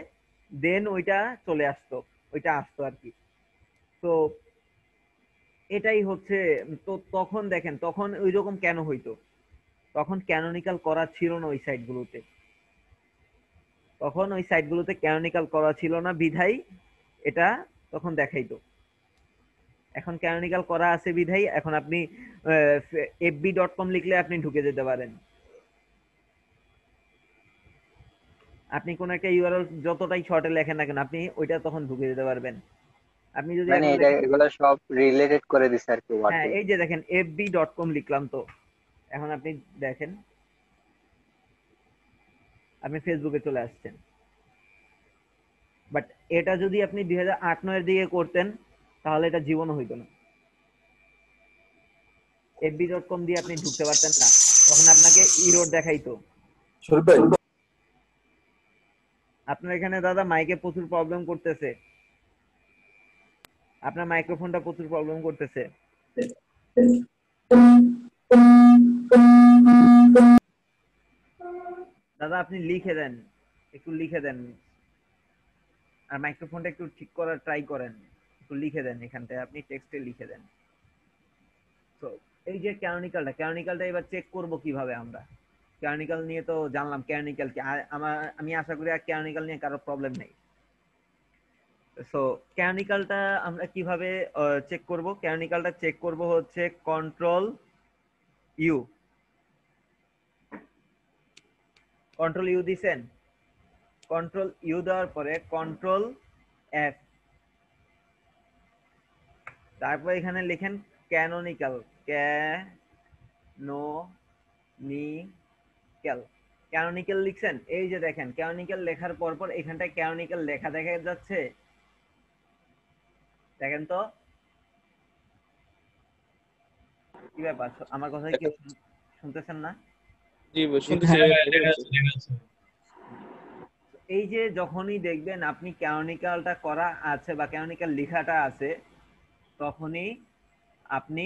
Speaker 2: দেন ওইটা চলে আসতো, ওইটা আসতো আর কি। তো এটাই হচ্ছে। তো তখন দেখেন, তখন ওই রকম কেন হইতো? তখন ক্যানোনিক্যাল করা ছিল না ওই সাইটগুলোতে, তখন ওই সাইটগুলোতে ক্যানোনিক্যাল করা ছিল না বিধাই এটা তখন দেখাইতো। এখন ক্যানোনিক্যাল করা আছে বিধাই এখন আপনি fb.com লিখলে আপনি ঢুকে যেতে পারেন। আপনি কোন একটা ইউআরএল যতটাই শর্টে লেখেন না কেন, আপনি ওইটা তখন ঢুকে যেতে পারবেন। আপনি যদি
Speaker 7: মানে
Speaker 2: এখন
Speaker 7: এটা
Speaker 2: লেখেন,
Speaker 7: এগুলো সব রিলেটেড করে দিছে আর কি
Speaker 2: হ্যাঁ
Speaker 7: ওয়ার্ডে।
Speaker 2: এই যে দেখেন fb.com লিখলাম, তো এখন আপনি দেখেন আপনি ফেসবুকে চলে আসছেন। বাট এটা যদি আপনি 2008-9 এর দিকে করতেন তাহলে এটা জীবনও হইতো না। fb.com দিয়ে আপনি ঢুকতে পারতেন না, তখন আপনাকে ইরোর দেখাইতো। আপনার এখানে দাদা মাইকে প্রচুর প্রবলেম করতেছে, আপনার মাইক্রোফোনটা প্রচুর প্রবলেম করতেছে। দাদা আপনি লিখে দেন, একটু লিখে দেন, আর মাইক্রোফোনটা একটু ঠিক করার ট্রাই করেন, একটু লিখে দেন, এখানটায় আপনি টেক্সটে লিখে দেন। তো এই যে ক্যানোনিক্যালটা এবার চেক করব কিভাবে আমরা? ক্যানোনিক্যাল নিয়ে তো জানলাম, ক্যানোনিক্যাল কি আমি আশা করি আর ক্যানোনিক্যাল নিয়ে কারো প্রবলেম নেই। সো ক্যানোনিক্যালটা আমরা কিভাবে চেক করব? ক্যানোনিক্যালটা চেক করব হচ্ছে কন্ট্রোল ইউ। কন্ট্রোল ইউ দিছেন, কন্ট্রোল ইউ দেওয়ার পরে কন্ট্রোল এফ, তারপর এখানে লিখেন ক্যানোনিক্যাল, ক্যানোনিক্যাল লিখছেন। এই যে দেখেন ক্যানোনিক্যাল লেখার পর পর এখানটায় ক্যানোনিক্যাল লেখা দেখা যাচ্ছে, দেখেন তো কি ব্যাপার, আমার কথা কি শুনতেছেন না?
Speaker 6: জি ভাই, শুনতেছি
Speaker 5: হ্যাঁ
Speaker 6: ভাই,
Speaker 5: ভাই,
Speaker 6: দেখা
Speaker 5: দেখা
Speaker 6: যাচ্ছে।
Speaker 5: যাচ্ছে দেখা যাচ্ছে।
Speaker 2: এই যে যখনই দেখবেন আপনি ক্যানোনিক্যালটা করা আছে বা ক্যানোনিক্যাল লেখাটা আছে, তখনই আপনি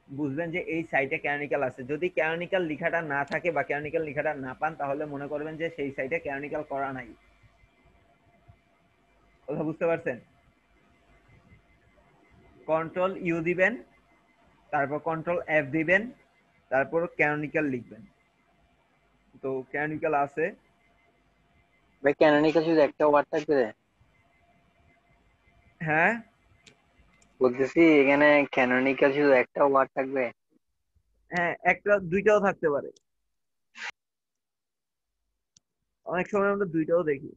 Speaker 2: বুঝবেন যে এই সাইটে ক্যানোনিক্যাল আছে। যদি ক্যানোনিক্যাল লেখাটা না থাকে বা ক্যানোনিক্যাল লেখাটা না পান, তাহলে মনে করবেন যে সেই সাইটে ক্যানোনিক্যাল করা নাই। কথা বুঝতে পারছেন? কন্ট্রোল ইউ দিবেন, তারপর কন্ট্রোল এফ দিবেন, তারপর ক্যানোনিক্যাল লিখবেন। তো ক্যানোনিক্যাল আছে।
Speaker 7: ভাই ক্যানোনিকাল শুধু একটা ওয়ার্ড থাকবে?
Speaker 2: হ্যাঁ,
Speaker 7: বলতেছি এখানে ক্যানোনিকাল শুধু একটা ওয়ার্ড থাকবে?
Speaker 2: হ্যাঁ, একটা দুইটাও থাকতে পারে, অনেক সময় আমরা দুইটাও দেখি।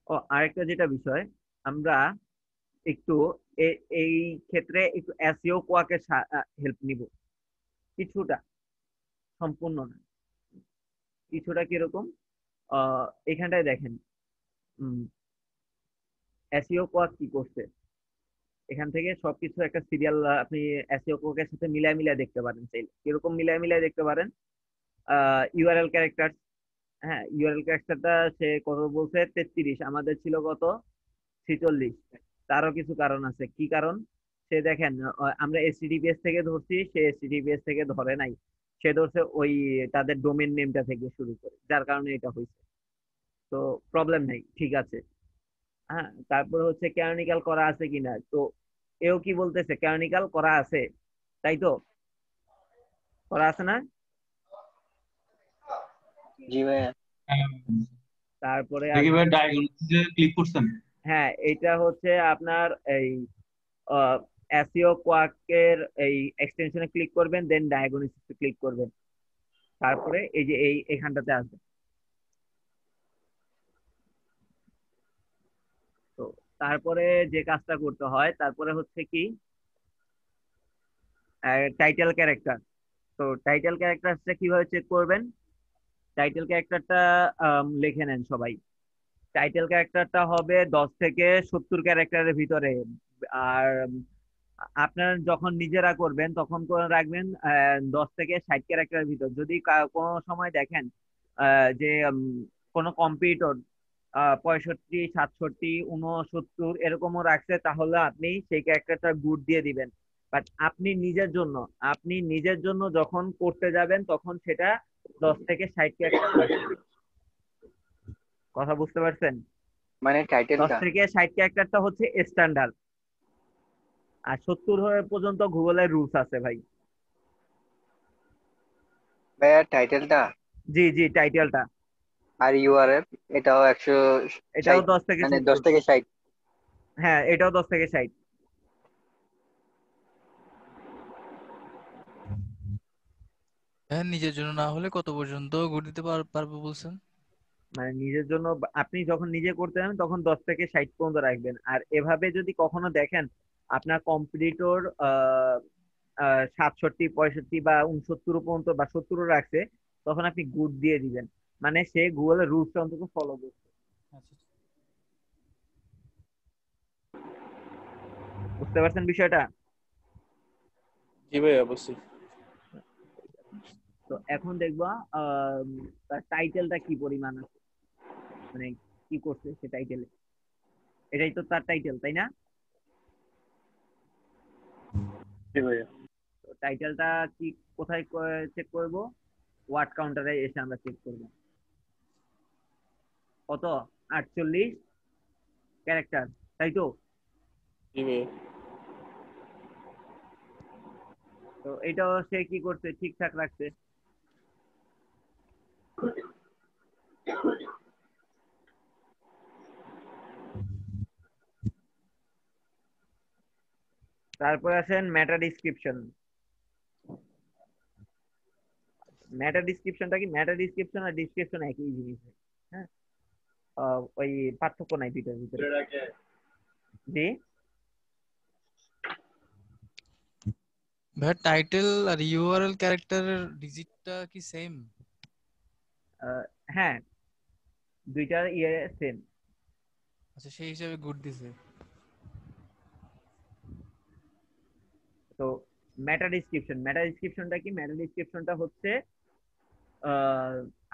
Speaker 2: ও আরেকটা যেটা বিষয়, আমরা একটু এই ক্ষেত্রে একটু এসইও কোয়াকের হেল্প নিব কিছুটা, সম্পূর্ণ না, কিছুটা কিরকম এখানটায় দেখেন এসইও কোয়াক কি করছে, এখান থেকে সবকিছু একটা সিরিয়াল আপনি এসইও কোয়াকের সাথে মিলায় মিলায় দেখতে পারেন। চাইলে কিরকম মিলায় মিলায় দেখতে পারেন, ইউআরএল ক্যারেক্টার, হ্যাঁ ইউআরএল ক্যারেক্টারটা সে কত বলছে 33, আমাদের ছিল কত 46। তারও কিছু কারণ আছে। কি কারণ? সে দেখেন আমরা এসটিটিপিএস থেকে ধরছি, সে এসটিটিপিএস থেকে ধরে নাই, সে ধরছে ওই তাদের ডোমেন নেমটা থেকে শুরু করে, যার কারণে এটা হয়েছে। তো প্রবলেম নাই, ঠিক আছে। হ্যাঁ, তারপর হচ্ছে ক্যানোনিকাল করা আছে কিনা, তো এও কি বলতেছে ক্যানোনিকাল করা আছে, তাই তো করা আছে না?
Speaker 7: জি ভাইয়া।
Speaker 2: তারপরে
Speaker 5: দেখি ভাই ডায়াগনোসিসে ক্লিক করছেন?
Speaker 2: হ্যাঁ, এটা হচ্ছে আপনার এই এসইও কোয়াকের এই এক্সটেনশনে ক্লিক করবেন, দেন ডায়াগনোসিসে ক্লিক করবেন, তারপরে এই যে এখানটাতে আসবে। তো তারপরে যে কাজটা করতে হয় তারপরে হচ্ছে কি টাইটেল ক্যারেক্টার। তো টাইটেল ক্যারেক্টারটা কিভাবে চেক করবেন? টাইটেল ক্যারেক্টারটা লিখে নেন সবাই। টাইটেল ক্যারেক্টারটা হবে 10 থেকে 70 ক্যারেক্টারের ভিতরে। আর আপনারা যখন নিজেরা করবেন তখন করে রাখবেন 10 থেকে 60 ক্যারেক্টারের ভিতর। যদি কোনো সময় দেখেন যে কোনো কম্পিউটার 65, 67, 69 এরকমও রাখছে, তাহলে আপনি সেই ক্যারেক্টারটা গুড দিয়ে দিবেন। বাট আপনি নিজের জন্য যখন করতে যাবেন তখন সেটা 10 থেকে 60 ক্যারেক্টার। কথা বুঝতে পারছেন?
Speaker 7: মানে
Speaker 2: 10
Speaker 7: টাইটেলটা
Speaker 2: থেকে 60 ক্যারেক্টারটা হচ্ছে স্ট্যান্ডার্ড, আর 70 পর্যন্ত গুগলের রুলস আছে ভাই।
Speaker 7: ভাইয়া, টাইটেলটা
Speaker 2: জি জি, টাইটেলটা
Speaker 7: আর ইউআরএল এটাও 160,
Speaker 2: এটাও 10 থেকে
Speaker 7: মানে 10
Speaker 2: 70।
Speaker 7: থেকে 60।
Speaker 2: হ্যাঁ, এটাও 10 থেকে 60।
Speaker 9: হ্যাঁ, নিজের জন্য না হলে কত পর্যন্ত গুড দিতে পারবো বলছেন?
Speaker 2: মানে নিজের জন্য আপনি যখন নিজে করতে যাবেন তখন 10 থেকে 60 পর্যন্ত রাখবেন। আর এভাবে যদি কখনো দেখেন আপনার কম্পিটিটর 67, 65 বা 69 পর্যন্ত বা 70 রাখছে, তখন আপনি গুড দিয়ে দিবেন, মানে সে গুগলের রুলসটা অন্তত ফলো করছে। বুঝতে পারছেন বিষয়টা?
Speaker 6: জি ভাই, অবশ্যই।
Speaker 2: তো এখন দেখবা তার টাইটেলটা কি পরিমাণ আছে, মানে কি করছে সে টাইটেলে। এটাই তো তার টাইটেল, তাই না?
Speaker 6: জি ভাইয়া।
Speaker 2: টাইটেলটা কি কোথায় চেক করব? ওয়ার্ড কাউন্টারে এসে আমরা চেক করব। কত? 48 ক্যারেক্টার, তাই তো?
Speaker 6: জি ভাইয়া।
Speaker 2: তো এটাও সে কি করছে, ঠিকঠাক রাখছে। তারপর আসেন মেটা ডিসক্রিপশন। মেটা ডিসক্রিপশনটা কি? মেটা ডিসক্রিপশন আর ডিসক্রিপশন একই জিনিস। হ্যাঁ, ওই পার্থক্য নাই দুইটার ভিতরে। জি
Speaker 9: ভাই, টাইটেল আর ইউআরএল ক্যারেক্টারের ডিজিটটা কি সেম?
Speaker 2: হ্যাঁ, দুইটার ইয়ে সেম।
Speaker 9: আচ্ছা, সেই হিসাবে গুড দিছে।
Speaker 2: তো মেটা ডিসক্রিপশনটা কি? মেটা ডিসক্রিপশনটা হচ্ছে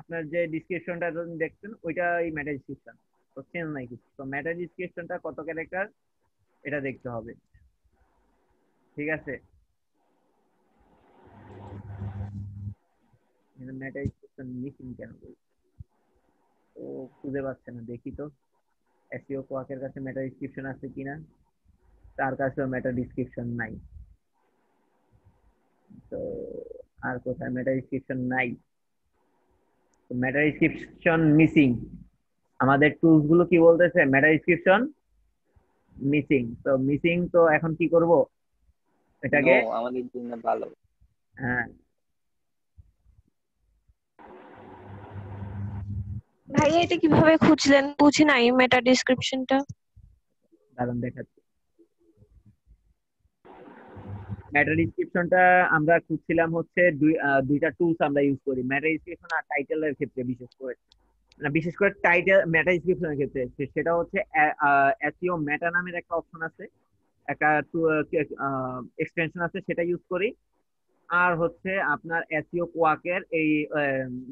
Speaker 2: আপনার যে ডিসক্রিপশনটা দেখছেন ওইটাই মেটা ডিসক্রিপশন, তো চেঞ্জ নাই কিছু। তো মেটা ডিসক্রিপশনটা কত ক্যারেক্টার এটা দেখতে হবে, ঠিক আছে? মেটা ডিসক্রিপশন মিসিং কেন বলছি, তো খুঁজে পাচ্ছে না। দেখি তো এসইও কোয়াকের কাছে মেটা ডিসক্রিপশন আছে কিনা। তার কাছেও মেটা ডিসক্রিপশন নাই। তো আর কোথায় মেটা ডিসক্রিপশন নাই? তো মেটা ডিসক্রিপশন মিসিং। আমাদের টুলস গুলো কি বলতেছে? মেটা ডিসক্রিপশন মিসিং। তো মিসিং, তো এখন কি করব এটাকে?
Speaker 7: নো, আমাদের জন্য ভালো।
Speaker 2: হ্যাঁ,
Speaker 4: ভাইয়া এটা কিভাবে খুঁজলেন? বুঝি নাই মেটা ডিসক্রিপশনটা।
Speaker 2: দাঁড়ান দেখাচ্ছি। ম্যাটার ডিসক্রিপশনটা আমরা খুঁজছিলাম হচ্ছে দুইটা টুলস আমরা ইউজ করি ম্যাটার ডিসক্রিপশন আর টাইটেলের ক্ষেত্রে, বিশেষ করে টাইটেল ম্যাটার ডিসক্রিপশনের ক্ষেত্রে সেটা হচ্ছে এসইও মেটা নামের একটা অপশন আছে, একটা এক্সটেনশন আছে, সেটা ইউজ করি। আর হচ্ছে আপনার এসইও কোয়াকের এই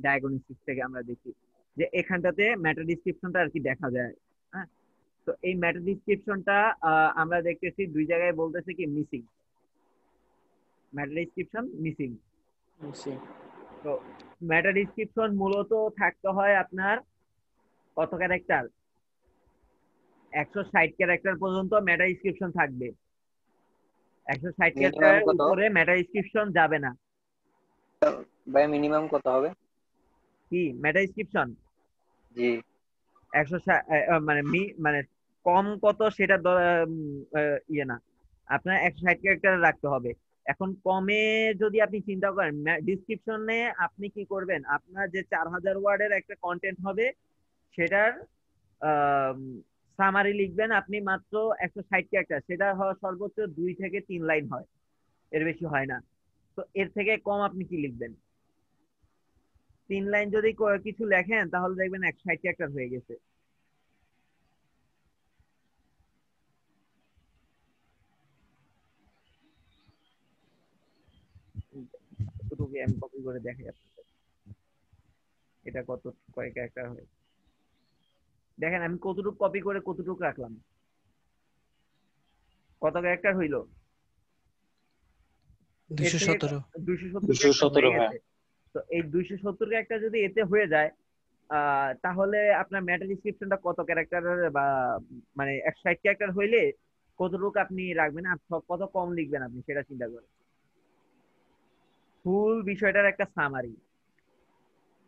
Speaker 2: ডায়াগনস্টিক্স থেকে আমরা দেখি যে এখানটাতে ম্যাটার ডিসক্রিপশনটা আর কি দেখা যায়। হ্যাঁ, তো এই ম্যাটার ডিসক্রিপশনটা আমরা দেখতেছি দুই জায়গায় বলতেছে কি মিসিং, ম্যাটার ডিসক্রিপশন মিসিং। তো ম্যাটার ডিসক্রিপশন মূলত থাকতে হয় আপনার কত ক্যারেক্টার, 160 ক্যারেক্টার পর্যন্ত ম্যাটার ডিসক্রিপশন থাকবে। 160
Speaker 7: মিনিমাম
Speaker 2: ক্যারেক্টার
Speaker 7: কত
Speaker 2: উপরে ম্যাটার ডিসক্রিপশন যাবে না।
Speaker 7: ভাই? মিনিমাম কত হবে?
Speaker 2: কি ম্যাটার ডিসক্রিপশন
Speaker 7: জি
Speaker 2: 160 মানে মানে কম কত সেটা ইয়ে না, আপনার 160 ক্যারেক্টার রাখতে হবে। এখন কমে যদি আপনি চিন্তা করেন ডিসক্রিপশনে আপনি কি করবেন, আপনার যে 4000 ওয়ার্ডের একটা কন্টেন্ট হবে সেটার সামারি লিখবেন আপনি মাত্র 160 ক্যারেক্টার, সেটা হওয়া সর্বোচ্চ 2 থেকে 3 লাইন হয়, এর বেশি হয় না। তো এর থেকে কম আপনি কি লিখবেন? 3 লাইন যদি কিছু লেখেন তাহলে দেখবেন 160 ক্যারেক্টার হয়ে গেছে। এতটুকু আমি কপি করে দেখাই আপনাদের, এটা কত কয় ক্যারেক্টার হয় দেখেন, আমি কতটুকু কপি করে কতটুকু রাখলাম, কত ক্যারেক্টার হইলো? এর থেকে
Speaker 9: 217।
Speaker 2: 270 হয়ে গেছে। তো এই 270 ক্যারেক্টার যদি এতে হয়ে যায় তাহলে আপনার ম্যাটার ডিসক্রিপশনটা কত ক্যারেক্টার বা মানে 160 ক্যারেক্টার হইলে কতটুকু আপনি রাখবেন আর কত কম লিখবেন আপনি সেটা চিন্তা করেন। ফুল বিষয়টার একটা সামারি,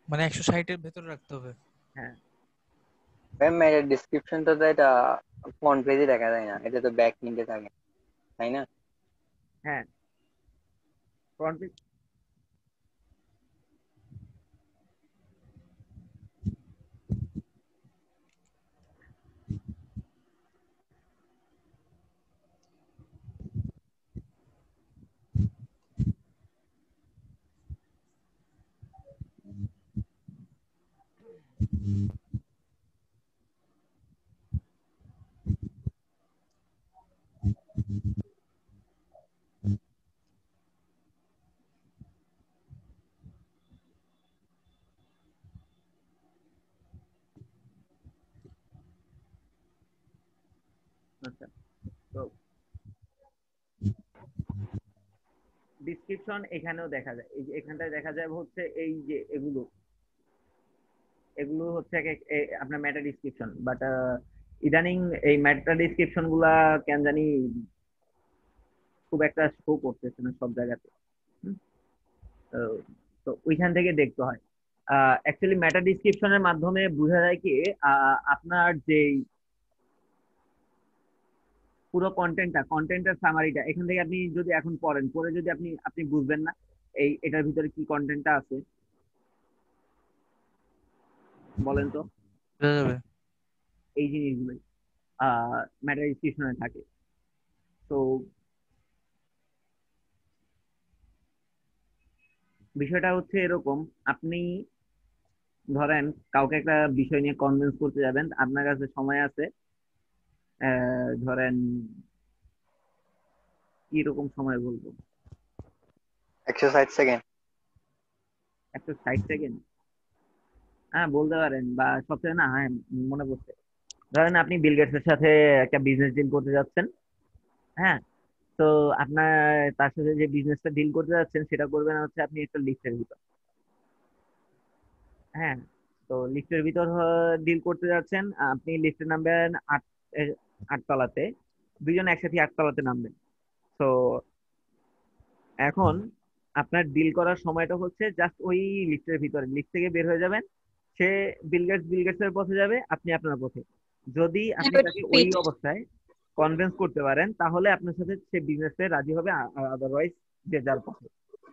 Speaker 9: মানে 160 এর ভেতরে রাখতে হবে।
Speaker 2: হ্যাঁ
Speaker 7: ভাই, মেটার ডিসক্রিপশনটা তো এটা ফ্রন্ট পেজে দেখা যায় না, এটা তো ব্যাক লিঙ্কে থাকে, তাই না?
Speaker 2: হ্যাঁ ফ্রন্ট পেজ। আচ্ছা, তো ডিসক্রিপশন এখানেও দেখা যায়, এই যে এখানটায় দেখা যায় হচ্ছে এই যে এগুলো এগুলো হচ্ছে আপনার মেটা ডিসক্রিপশন, বাট ইদানিং এই মেটা ডিসক্রিপশন গুলা কেন জানি খুব একটা শো করতেছে না সব জায়গাতে। হুম, তো তো ওইখান থেকে দেখতে হয়। অ্যাকচুয়ালি মেটা ডিসক্রিপশনের মাধ্যমে বোঝা যায় কি আপনার যে পুরো কন্টেন্টের সামারিটা এখান থেকে আপনি যদি এখন পড়েন, পরে যদি আপনি বুঝবেন না এটার ভিতরে কি কন্টেন্টটা আছে, বলেন তো।
Speaker 9: বোঝা যাবে।
Speaker 2: এই জিনিসগুলোই মেটা ডিসক্রিপশনে থাকে। তো বিষয়টা হচ্ছে এরকম, আপনি ধরেন কাউকে একটা বিষয় নিয়ে কনভিন্স করতে যাবেন, আপনার কাছে সময় আছে ধরেন কি রকম সময় বলবো,
Speaker 7: 160 সেকেন্ড।
Speaker 2: 160 সেকেন্ড, হ্যাঁ বলতে পারেন, বা সবচেয়ে না, হ্যাঁ মনে পড়ছে, ধরেন আপনি বিল গেটসের সাথে একটা বিজনেস ডিল করতে যাচ্ছেন। হ্যাঁ, তো আপনার তার সাথে যে বিজনেসটা ডিল করতে যাচ্ছেন সেটা করবেন হচ্ছে আপনি একটা লিফটের ভিতর। হ্যাঁ, তো লিফটের ভিতর ডিল করতে যাচ্ছেন, আপনি লিফটে নামবেন আটতলাতে, দুজন একসাথে আটতলাতে নামবেন। তো এখন আপনার ডিল করার সময়টা হচ্ছে জাস্ট ওই লিফটের ভিতরে, লিফট থেকে বের হয়ে যাবেন, সে বিল গেটস এর পথে যাবে, আপনি আপনার পথে। যদি আপনি তাকে ওই অবস্থায় কনভিন্স করতে পারেন তাহলে আপনার সাথে সে বিজনেসে রাজি হবে, আদারওয়াইজ যে যার পথে।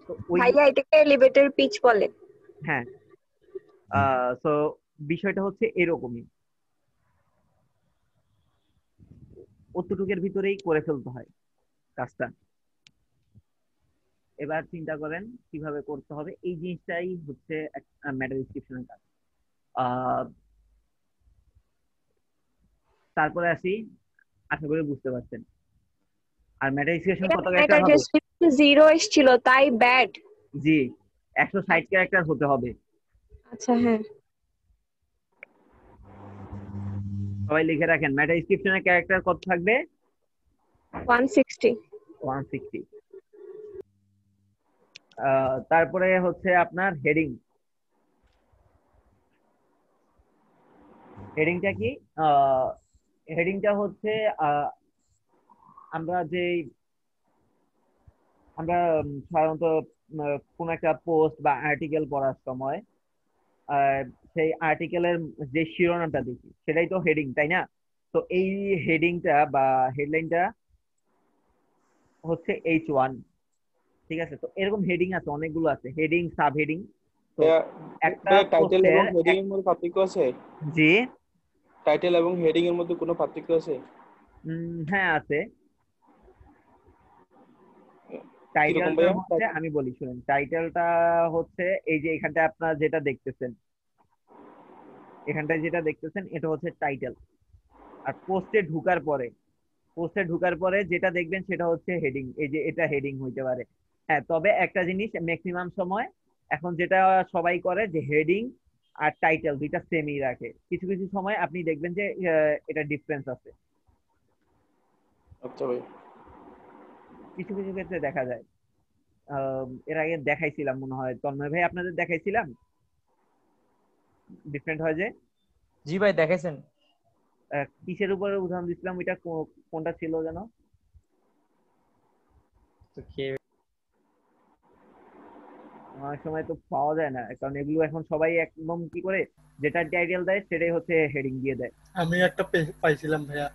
Speaker 2: তো ওই
Speaker 4: ভাইয়া এটাকে এলিভেটর পিচ বলে।
Speaker 2: হ্যাঁ, তো বিষয়টা হচ্ছে এরকমই, অতটুকের ভিতরেই করে ফেলতে হয় কাজটা। এবার চিন্তা করেন কিভাবে করতে হবে, এই জিনিসটাই হচ্ছে মেটা ডেসক্রিপশনের কাজ। আহ, তারপরে আসি, আশা করি বুঝতে পারছেন। আর মেটা ডেসক্রিপশন কত
Speaker 4: মেটা
Speaker 2: ক্যারেক্টার হবে?
Speaker 4: ডেসক্রিপশন 0 এসেছিল, তাই ব্যাড।
Speaker 2: জি, 160 ক্যারেক্টার হতে হবে।
Speaker 4: আচ্ছা হ্যাঁ,
Speaker 2: সবাই লিখে রাখেন, মেটা ডেসক্রিপশনের ক্যারেক্টার কত থাকবে?
Speaker 4: 160।
Speaker 2: 160। তারপরে হচ্ছে আপনার হেডিং। হেডিংটা কি? হেডিংটা হচ্ছে আহ, আমরা যে আমরা সাধারণত কোন একটা পোস্ট বা আর্টিকেল পড়ার সময় আহ, সেই আর্টিকেলের যে শিরোনামটা দেখি সেটাই তো হেডিং, তাই না? তো এই হেডিংটা বা হেডলাইনটা হচ্ছে H1। ঠিক আছে, তো এরকম হেডিং আছে, অনেকগুলো আছে, হেডিং, সাব হেডিং। তো একটা
Speaker 6: টাইটেল এবং
Speaker 2: পোস্টের
Speaker 6: হেডিং এর মধ্যে পার্থক্য আছে?
Speaker 2: জি,
Speaker 6: টাইটেল এবং হেডিং এর মধ্যে কোনো পার্থক্য আছে?
Speaker 2: হ্যাঁ আছে।
Speaker 6: কিরকম
Speaker 2: টাইটেলটা
Speaker 6: ভাইয়া?
Speaker 2: হচ্ছে, আমি বলি শুনেন, টাইটেলটা হচ্ছে এই যে এখানটা আপনারা যেটা দেখতেছেন, এখানটায় যেটা দেখতেছেন এটা হচ্ছে টাইটেল। আর পোস্টে ঢুকার পরে যেটা দেখবেন সেটা হচ্ছে হেডিং। এই যে এটা হেডিং হইতে পারে। হ্যাঁ, তবে একটা জিনিস ম্যাক্সিমাম সময় এখন যেটা সবাই করে যে হেডিং আর টাইটেল দুইটা সেমই রাখে। কিছু কিছু সময় আপনি দেখবেন যে এটা ডিফারেন্স আছে,
Speaker 6: আচ্ছা ভাই।
Speaker 2: কিছু কিছু ক্ষেত্রে দেখা যায়। এর আগে দেখাইছিলাম মনে হয়, তন্ময় ভাই আপনাদের দেখাইছিলাম ডিফারেন্ট হয় যে।
Speaker 3: জি ভাই দেখাইছেন।
Speaker 2: কিসের উপরে উদাহরণ দিচ্ছিলাম, ওইটা কোনটা ছিল যেন?
Speaker 3: তো কে
Speaker 2: অনেক সময় তো পাওয়া যায় না, কারণ এগুলো এখন সবাই একদম কি করে, যেটা টাইটেল দেয় সেটাই হচ্ছে হেডিং দিয়ে দেয়।
Speaker 1: আমি একটা পাইছিলাম ভাইয়া।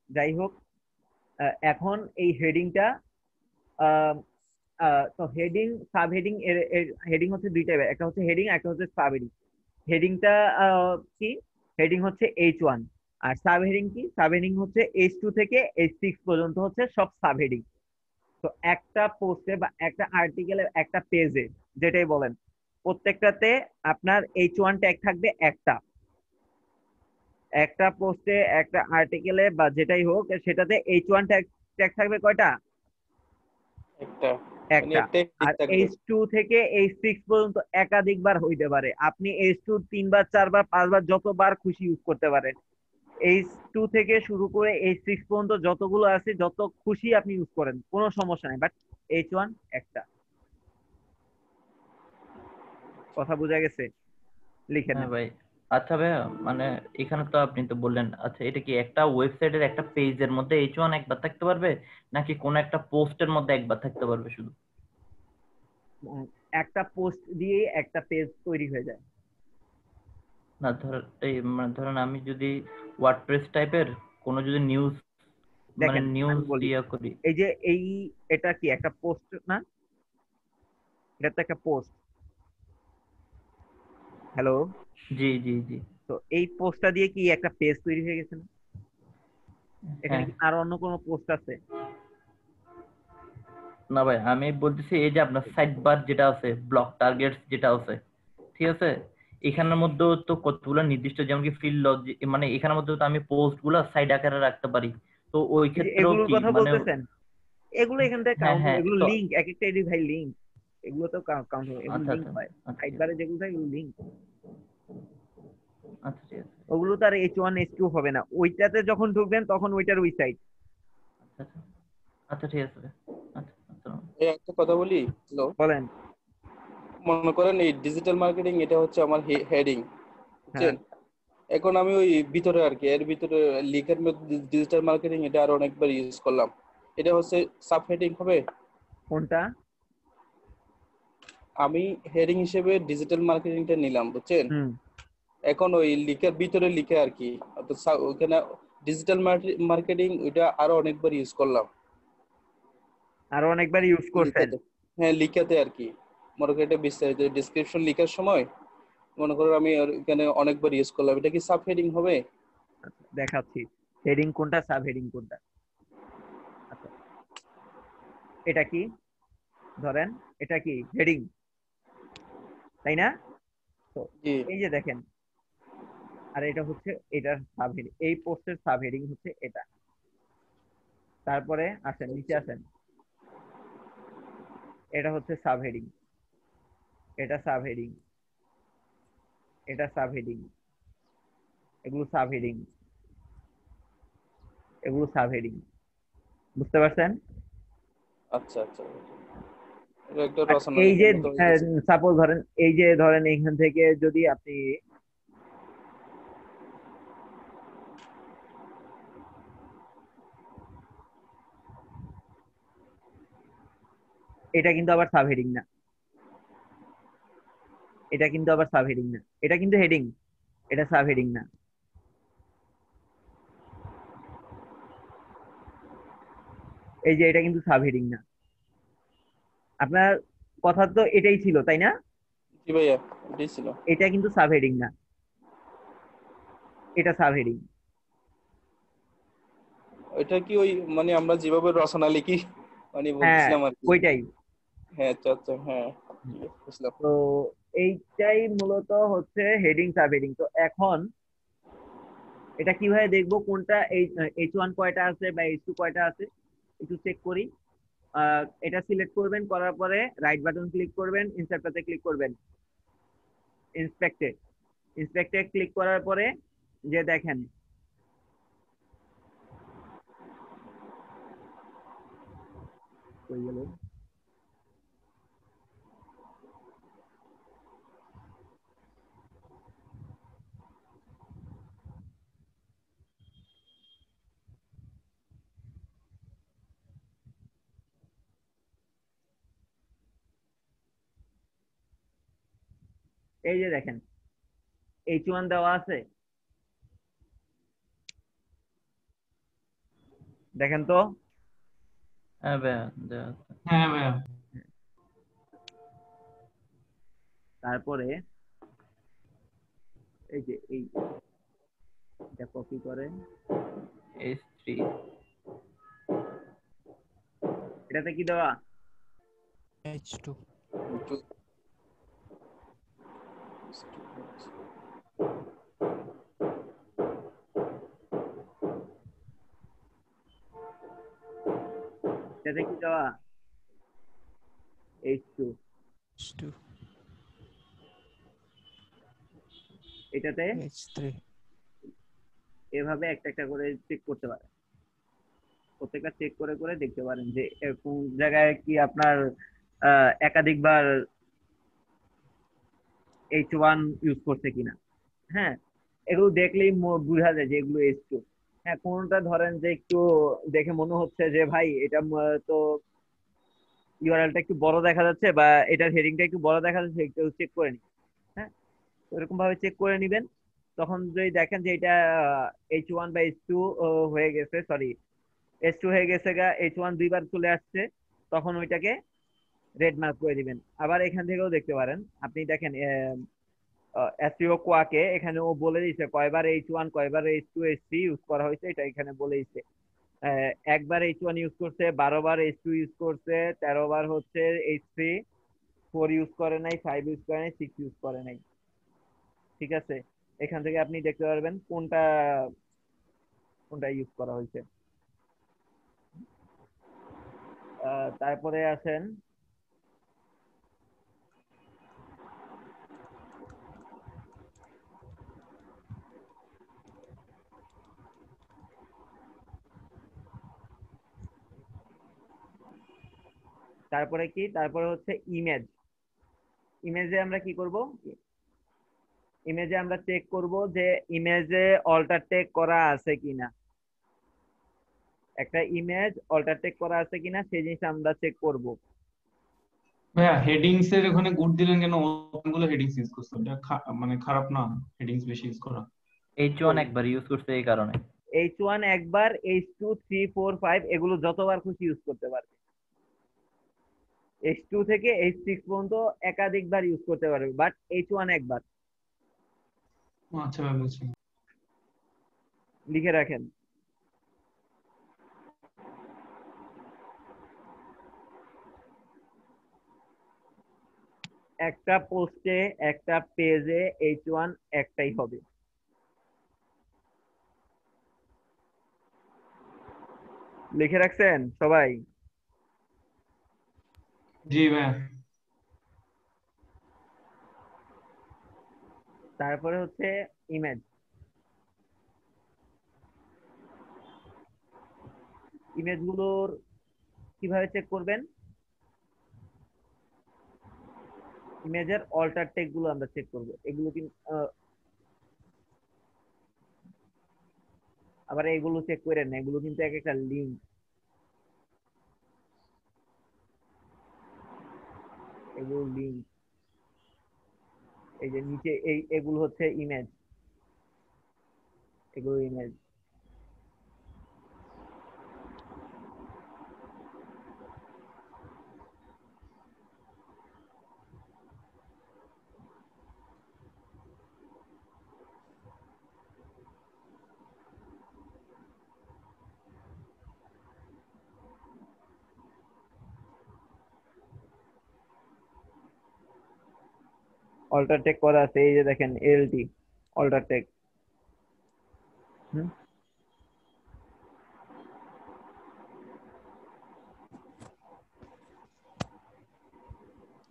Speaker 2: যাই হোক, এখন এই হেডিংটা, তো হেডিং, সাব হেডিং, এর হেডিং হচ্ছে দুই টাইপের, একটা হচ্ছে হেডিং, একটা হচ্ছে সাব হেডিং। হেডিংটা কি? হেডিং হচ্ছে H1। আর সাব হেডিং কি? সাব হেডিং হচ্ছে H2 থেকে H6 পর্যন্ত হচ্ছে সব সাব হেডিং। তো একটা পোস্টে বা একটা আর্টিকেলের একটা পেজে যেটাই বলেন, প্রত্যেকটাতে আপনার H1 ট্যাগ থাকবে একটা। একটা পোস্টে, একটা আর্টিকেলে বা যেটাই হোক সেটাতে H1 ট্যাগ ট্যাগ থাকবে কয়টা?
Speaker 6: একটা, মানে
Speaker 2: একটা।
Speaker 6: একটা
Speaker 2: আর
Speaker 6: ঠিক থাকবে।
Speaker 2: H2 থেকে H6 পর্যন্ত একাধিকবার হইতে পারে, আপনি H2 3 বার 4 বার 5 বার যতবার খুশি ইউজ করতে পারেন। H2 থেকে শুরু করে H6 পর্যন্ত যতগুলো আছে যত খুশি আপনি ইউজ করেন, কোনো সমস্যা নেই, বাট H1 একটা। কথা বোঝা গেছে? লিখে
Speaker 8: হ্যাঁ
Speaker 2: নেন।
Speaker 8: ভাই। আচ্ছা ভাইয়া, মানে এখানে তো আপনি তো বললেন, আচ্ছা এটা কি একটা ওয়েবসাইটের একটা পেজের মধ্যে H1 একবার থাকতে পারবে, নাকি কোন একটা পোস্টের মধ্যে একবার থাকতে পারবে শুধু?
Speaker 2: উম, একটা পোস্ট দিয়ে একটা পেজ তৈরি হয়ে যায়।
Speaker 8: না ধর এই মানে ধরেন আমি যদি ওয়ার্ডপ্রেস টাইপের কোনো যদি নিউজ, মানে
Speaker 2: দেখেন
Speaker 8: নিউজ
Speaker 2: আমি বলি,
Speaker 8: ইয়া করি।
Speaker 2: এই যে এটা কি একটা পোস্ট না? এটা তো একটা পোস্ট। হ্যালো?
Speaker 8: জি জি জি।
Speaker 2: তো এই পোস্টটা দিয়ে কি একটা পেজ তৈরি হয়ে গেছে না? এখানে
Speaker 8: হ্যাঁ।
Speaker 2: কি আর অন্য কোনো পোস্ট আছে?
Speaker 8: না ভাই, আমি বলতেছি এই যে আপনার সাইড বার যেটা আছে, ব্লক টার্গেটস যেটা আছে, ঠিক আছে, এখানের মধ্যেও তো কতগুলো নির্দিষ্ট, যেমন কি ফিল্ড লজিক, মানে এখানের মধ্যে তো আমি পোস্ট গুলা সাইড আকারে রাখতে পারি। তো ওই
Speaker 2: এই যে
Speaker 8: ক্ষেত্রেও
Speaker 2: এগুলোর
Speaker 8: কি
Speaker 2: কথা
Speaker 8: মানে?
Speaker 2: বলতেছেন, এগুলো এখান থেকে
Speaker 8: হ্যাঁ
Speaker 2: কাউন্ট হবে,
Speaker 8: হ্যাঁ,
Speaker 2: এগুলো
Speaker 8: তো
Speaker 2: লিঙ্ক, এক একটা এডি ভাই লিঙ্ক, এগুলো তো কাউন্ট হবে, এগুলো
Speaker 8: আচ্ছা
Speaker 2: লিঙ্ক
Speaker 8: আচ্ছা
Speaker 2: হয়।
Speaker 8: আচ্ছা
Speaker 2: সাইড
Speaker 8: ঠিক
Speaker 2: বারে
Speaker 8: আছে।
Speaker 2: যেগুলো থাকে এগুলো লিঙ্ক।
Speaker 8: আচ্ছা ঠিক আছে।
Speaker 2: ওগুলো তো আর H1 H2 হবে না, ওইটাতে যখন ঢুকবেন তখন ওইটার ওই সাইড।
Speaker 8: আচ্ছা আচ্ছা আচ্ছা ঠিক আছে ভাই। আচ্ছা আচ্ছা।
Speaker 6: এই একটা কথা বলি। হ্যালো,
Speaker 2: বলেন।
Speaker 6: মনে করেন এই ডিজিটাল মার্কেটিং এটা হচ্ছে আমার হেডিং,
Speaker 2: হ্যাঁ,
Speaker 6: বুঝছেন? এখন আমি ওই ভিতরে আর কি, এর ভিতরে লিখের মধ্যে ডিজিটাল মার্কেটিং এটা আরো অনেকবার ইউজ করলাম, এটা হচ্ছে সাব হেডিং হবে?
Speaker 2: কোনটা?
Speaker 6: আমি হেডিং হিসেবে ডিজিটাল মার্কেটিংটা নিলাম, বুঝছেন?
Speaker 2: হুম।
Speaker 6: এখন ওই লিখের ভিতরে লিখে আর কি, অর্থাৎ ওখানে ডিজিটাল মার্কেটিং ওইটা আরো অনেকবার ইউজ করলাম
Speaker 2: আরো অনেকবার ইউজ করছেন?
Speaker 6: লিখাতে। হ্যাঁ লিখাতে আর কি, মনে করেন এটা বিস্তারিত ডিসক্রিপশন লেখার সময় মনে করো আমি এখানে অনেকবার ইউজ করলাম, এটা কি সাব হেডিং হবে?
Speaker 2: আচ্ছা, দেখাচ্ছি হেডিং কোনটা, সাব হেডিং কোনটা। এটা কি ধরেন এটা কি হেডিং, তাই না? তো
Speaker 6: জি
Speaker 2: এই যে দেখেন, আর এটা হচ্ছে এটার সাব হেডিং, এই পোস্টের সাব হেডিং হচ্ছে এটা। তারপরে আসেন নিচে আসেন, এটা হচ্ছে সাব হেডিং, এটা সাব হেডিং, এটা সাব হেডিং, এগুলো সাব হেডিং, এগুলো সাব হেডিং। বুঝতে পারছেন?
Speaker 6: আচ্ছা আচ্ছা, এটা একটা
Speaker 2: আর
Speaker 6: রচনা
Speaker 2: এই যে
Speaker 6: লেখার মতো হয়ে গেছে।
Speaker 2: সাপোজ ধরেন, এই যে ধরেন এখান থেকে যদি আপনি এটা কিন্তু আবার সাব হেডিং না, এটা কিন্তু আবার সাব হেডিং না, এটা কিন্তু হেডিং, এটা সাব হেডিং না। এই যে এটা কিন্তু সাব হেডিং না। আপনার কথা তো এটাই ছিল, তাই না?
Speaker 6: জি ভাইয়া, এটাই ছিল।
Speaker 2: এটা কিন্তু সাব হেডিং না, এটা সাব হেডিং।
Speaker 6: এটা কি ওই মানে আমরা যেভাবে রচনা লিখি মানে
Speaker 2: হ্যাঁ,
Speaker 6: বলতেছিলাম আর কি।
Speaker 2: ওইটাই।
Speaker 6: হ্যাঁ আচ্ছা আচ্ছা, হ্যাঁ ঠিক আছে, বুঝলাম।
Speaker 2: তো এইটাই মূলত হচ্ছে হেডিং সাব হেডিং। তো এখন এটা কিভাবে দেখবো কোনটা H1 কয়টা আছে বা H2 কয়টা আছে, একটু চেক করি। এটা সিলেক্ট করবেন, করার পরে রাইট বাটন ক্লিক করবেন, ইনসার্টটাতে ক্লিক করবেন, ইন্সপেক্টে, ইন্সপেক্টে ক্লিক করার পরে যে দেখেন কই গেল, এই যে দেখেন H1 দেওয়া আছে, দেখেন তো।
Speaker 8: হ্যাঁ ভাইয়া দেওয়া আছে।
Speaker 5: হ্যাঁ ভাইয়া।
Speaker 2: তারপরে এই যে এটা কপি করে,
Speaker 8: H3
Speaker 2: এটাতে কি দেওয়া,
Speaker 9: H2
Speaker 6: একটু-
Speaker 2: এটাতে কি দেওয়া H2,
Speaker 9: H2
Speaker 2: এটাতে
Speaker 9: H3
Speaker 2: এভাবে একটা একটা করে চেক করতে পারেন, প্রত্যেকটা চেক করে করে দেখতে পারেন যে কোন জায়গায় কি আপনার একাধিকবার H1 ইউজ করছে কিনা। হ্যাঁ, এগুলো দেখলেই বোঝা যায় যে এগুলো H2। হ্যাঁ, কোনটা ধরেন যে একটু দেখে মনে হচ্ছে যে ভাই এটা তো ইউআরএলটা একটু বড় দেখা যাচ্ছে বা এটার হেডিংটা একটু বড় দেখা যাচ্ছে, একটু চেক করে নিন। হ্যাঁ, এরকম ভাবে চেক করে নিবেন। তখন যদি দেখেন যে এটা H1 বা H2 হয়ে গেছে, সরি H2 হয়ে গেছে গা, H1 দুইবার চলে আসছে, তখন ওইটাকে রেড মার্ক করে দিবেন। আবার এখান থেকেও দেখতে পারেন, আপনি দেখেন এসইও কোয়াকে এখানে ও বলে দিচ্ছে কয়বার H1 কয়বার H2 H3 ইউজ করা হয়েছে, এটা এখানে বলে দিচ্ছে। একবার H1 ইউজ করছে, 12 বার H2 ইউজ করছে, 13 বার হচ্ছে H3, 4 ইউজ করে নাই, 5 ইউজ করে নাই, 6 ইউজ করে নাই। ঠিক আছে, এখান থেকে আপনি দেখতে পারবেন কোনটা কোনটা ইউজ করা হয়েছে। তারপরে আছেন তারপরে কি, তারপরে হচ্ছে ইমেজ। ইমেজে আমরা কি করব, ইমেজে আমরা চেক করব যে ইমেজে অল্টার টেক করা আছে কিনা, একটা ইমেজ অল্টার টেক করা আছে কিনা সেই জিনিসটা আমরা চেক করব।
Speaker 5: ভাইয়া হেডিংস এর ওখানে গুড দিলেন কেন? অনেকগুলো হেডিংস ইউজ করছে, এটা মানে খারাপ না হেডিংস বেশি ইউজ করা?
Speaker 8: H1 একবার ইউজ করছে এই কারণে।
Speaker 2: H1 একবার, H2 3 4 5 এগুলো যতবার খুশি ইউজ করতে পারবে। H2 থেকে H6 পর্যন্ত একাধিকবার ইউজ করতে পারবে, বাট H1 একবার।
Speaker 5: আচ্ছা ভাই, বুঝছি।
Speaker 2: লিখে রাখেন। একটা পোস্টে একটা পেজে H1 একটাই হবে। লিখে রাখছেন সবাই?
Speaker 5: জি ভাইয়া।
Speaker 2: তারপরে হচ্ছে ইমেজ। ইমেজগুলোর কিভাবে চেক করবেন? ইমেজের অল্টার টেক্সট গুলো আমরা চেক করব। এগুলো কিন্তু আবার এগুলো চেক করেন না, এগুলো কিন্তু এক একটা লিঙ্ক। এগুলো লিঙ্ক, এই যে নিচে এগুলো হচ্ছে ইমেজ, এগুলো ইমেজ। অল্টার টেক করা আছে, এই যে দেখেন এলটি অল্টার টেক।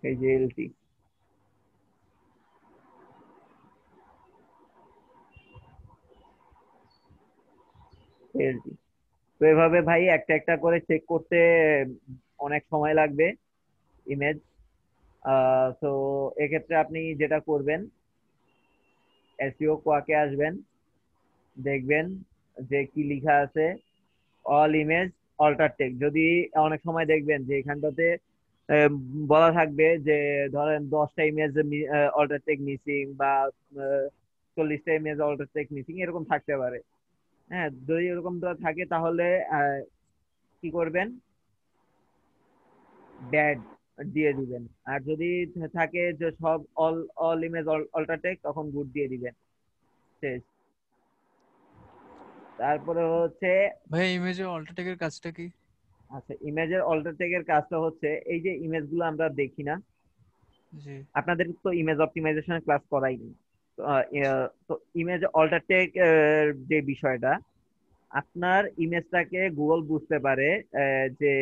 Speaker 2: এই যে এলটি। এলটি। তো এভাবে ভাই একটা একটা করে চেক করতে অনেক সময় লাগবে ইমেজ। তো এক্ষেত্রে আপনি যেটা করবেন, এসইও কোয়াকে আসবেন, দেখবেন যে কি লেখা আছে, অল ইমেজ অল্টার টেক্সট। যদি অনেক সময় দেখবেন যে এখানটাতে আহ, বলা থাকবে যে ধরেন 10টা ইমেজ অল্টার টেক্সট মিসিং, বা 40টা ইমেজ অল্টার টেক্সট মিসিং, এরকম থাকতে পারে। হ্যাঁ, যদি এরকম থাকে তাহলে কি করবেন, ব্যাড দিয়ে দিবেন। আর যদি থাকে যে সব all all image alter text, তখন গুড দিয়ে দিবেন। শেষ। তারপরে হচ্ছে
Speaker 9: ভাই ইমেজে অল্টার টেকের কাজটা কি?
Speaker 2: আচ্ছা, ইমেজের অল্টার টেকের কাজটা হচ্ছে এই যে ইমেজগুলো আমরা দেখি না,
Speaker 9: জি
Speaker 2: আপনাদের তো ইমেজ অপটিমাইজেশনের ক্লাস করাইনি। তো ইমেজ অল্টার টেক যে বিষয়টা, আপনার ইমেজটাকে গুগল বুঝতে পারে যে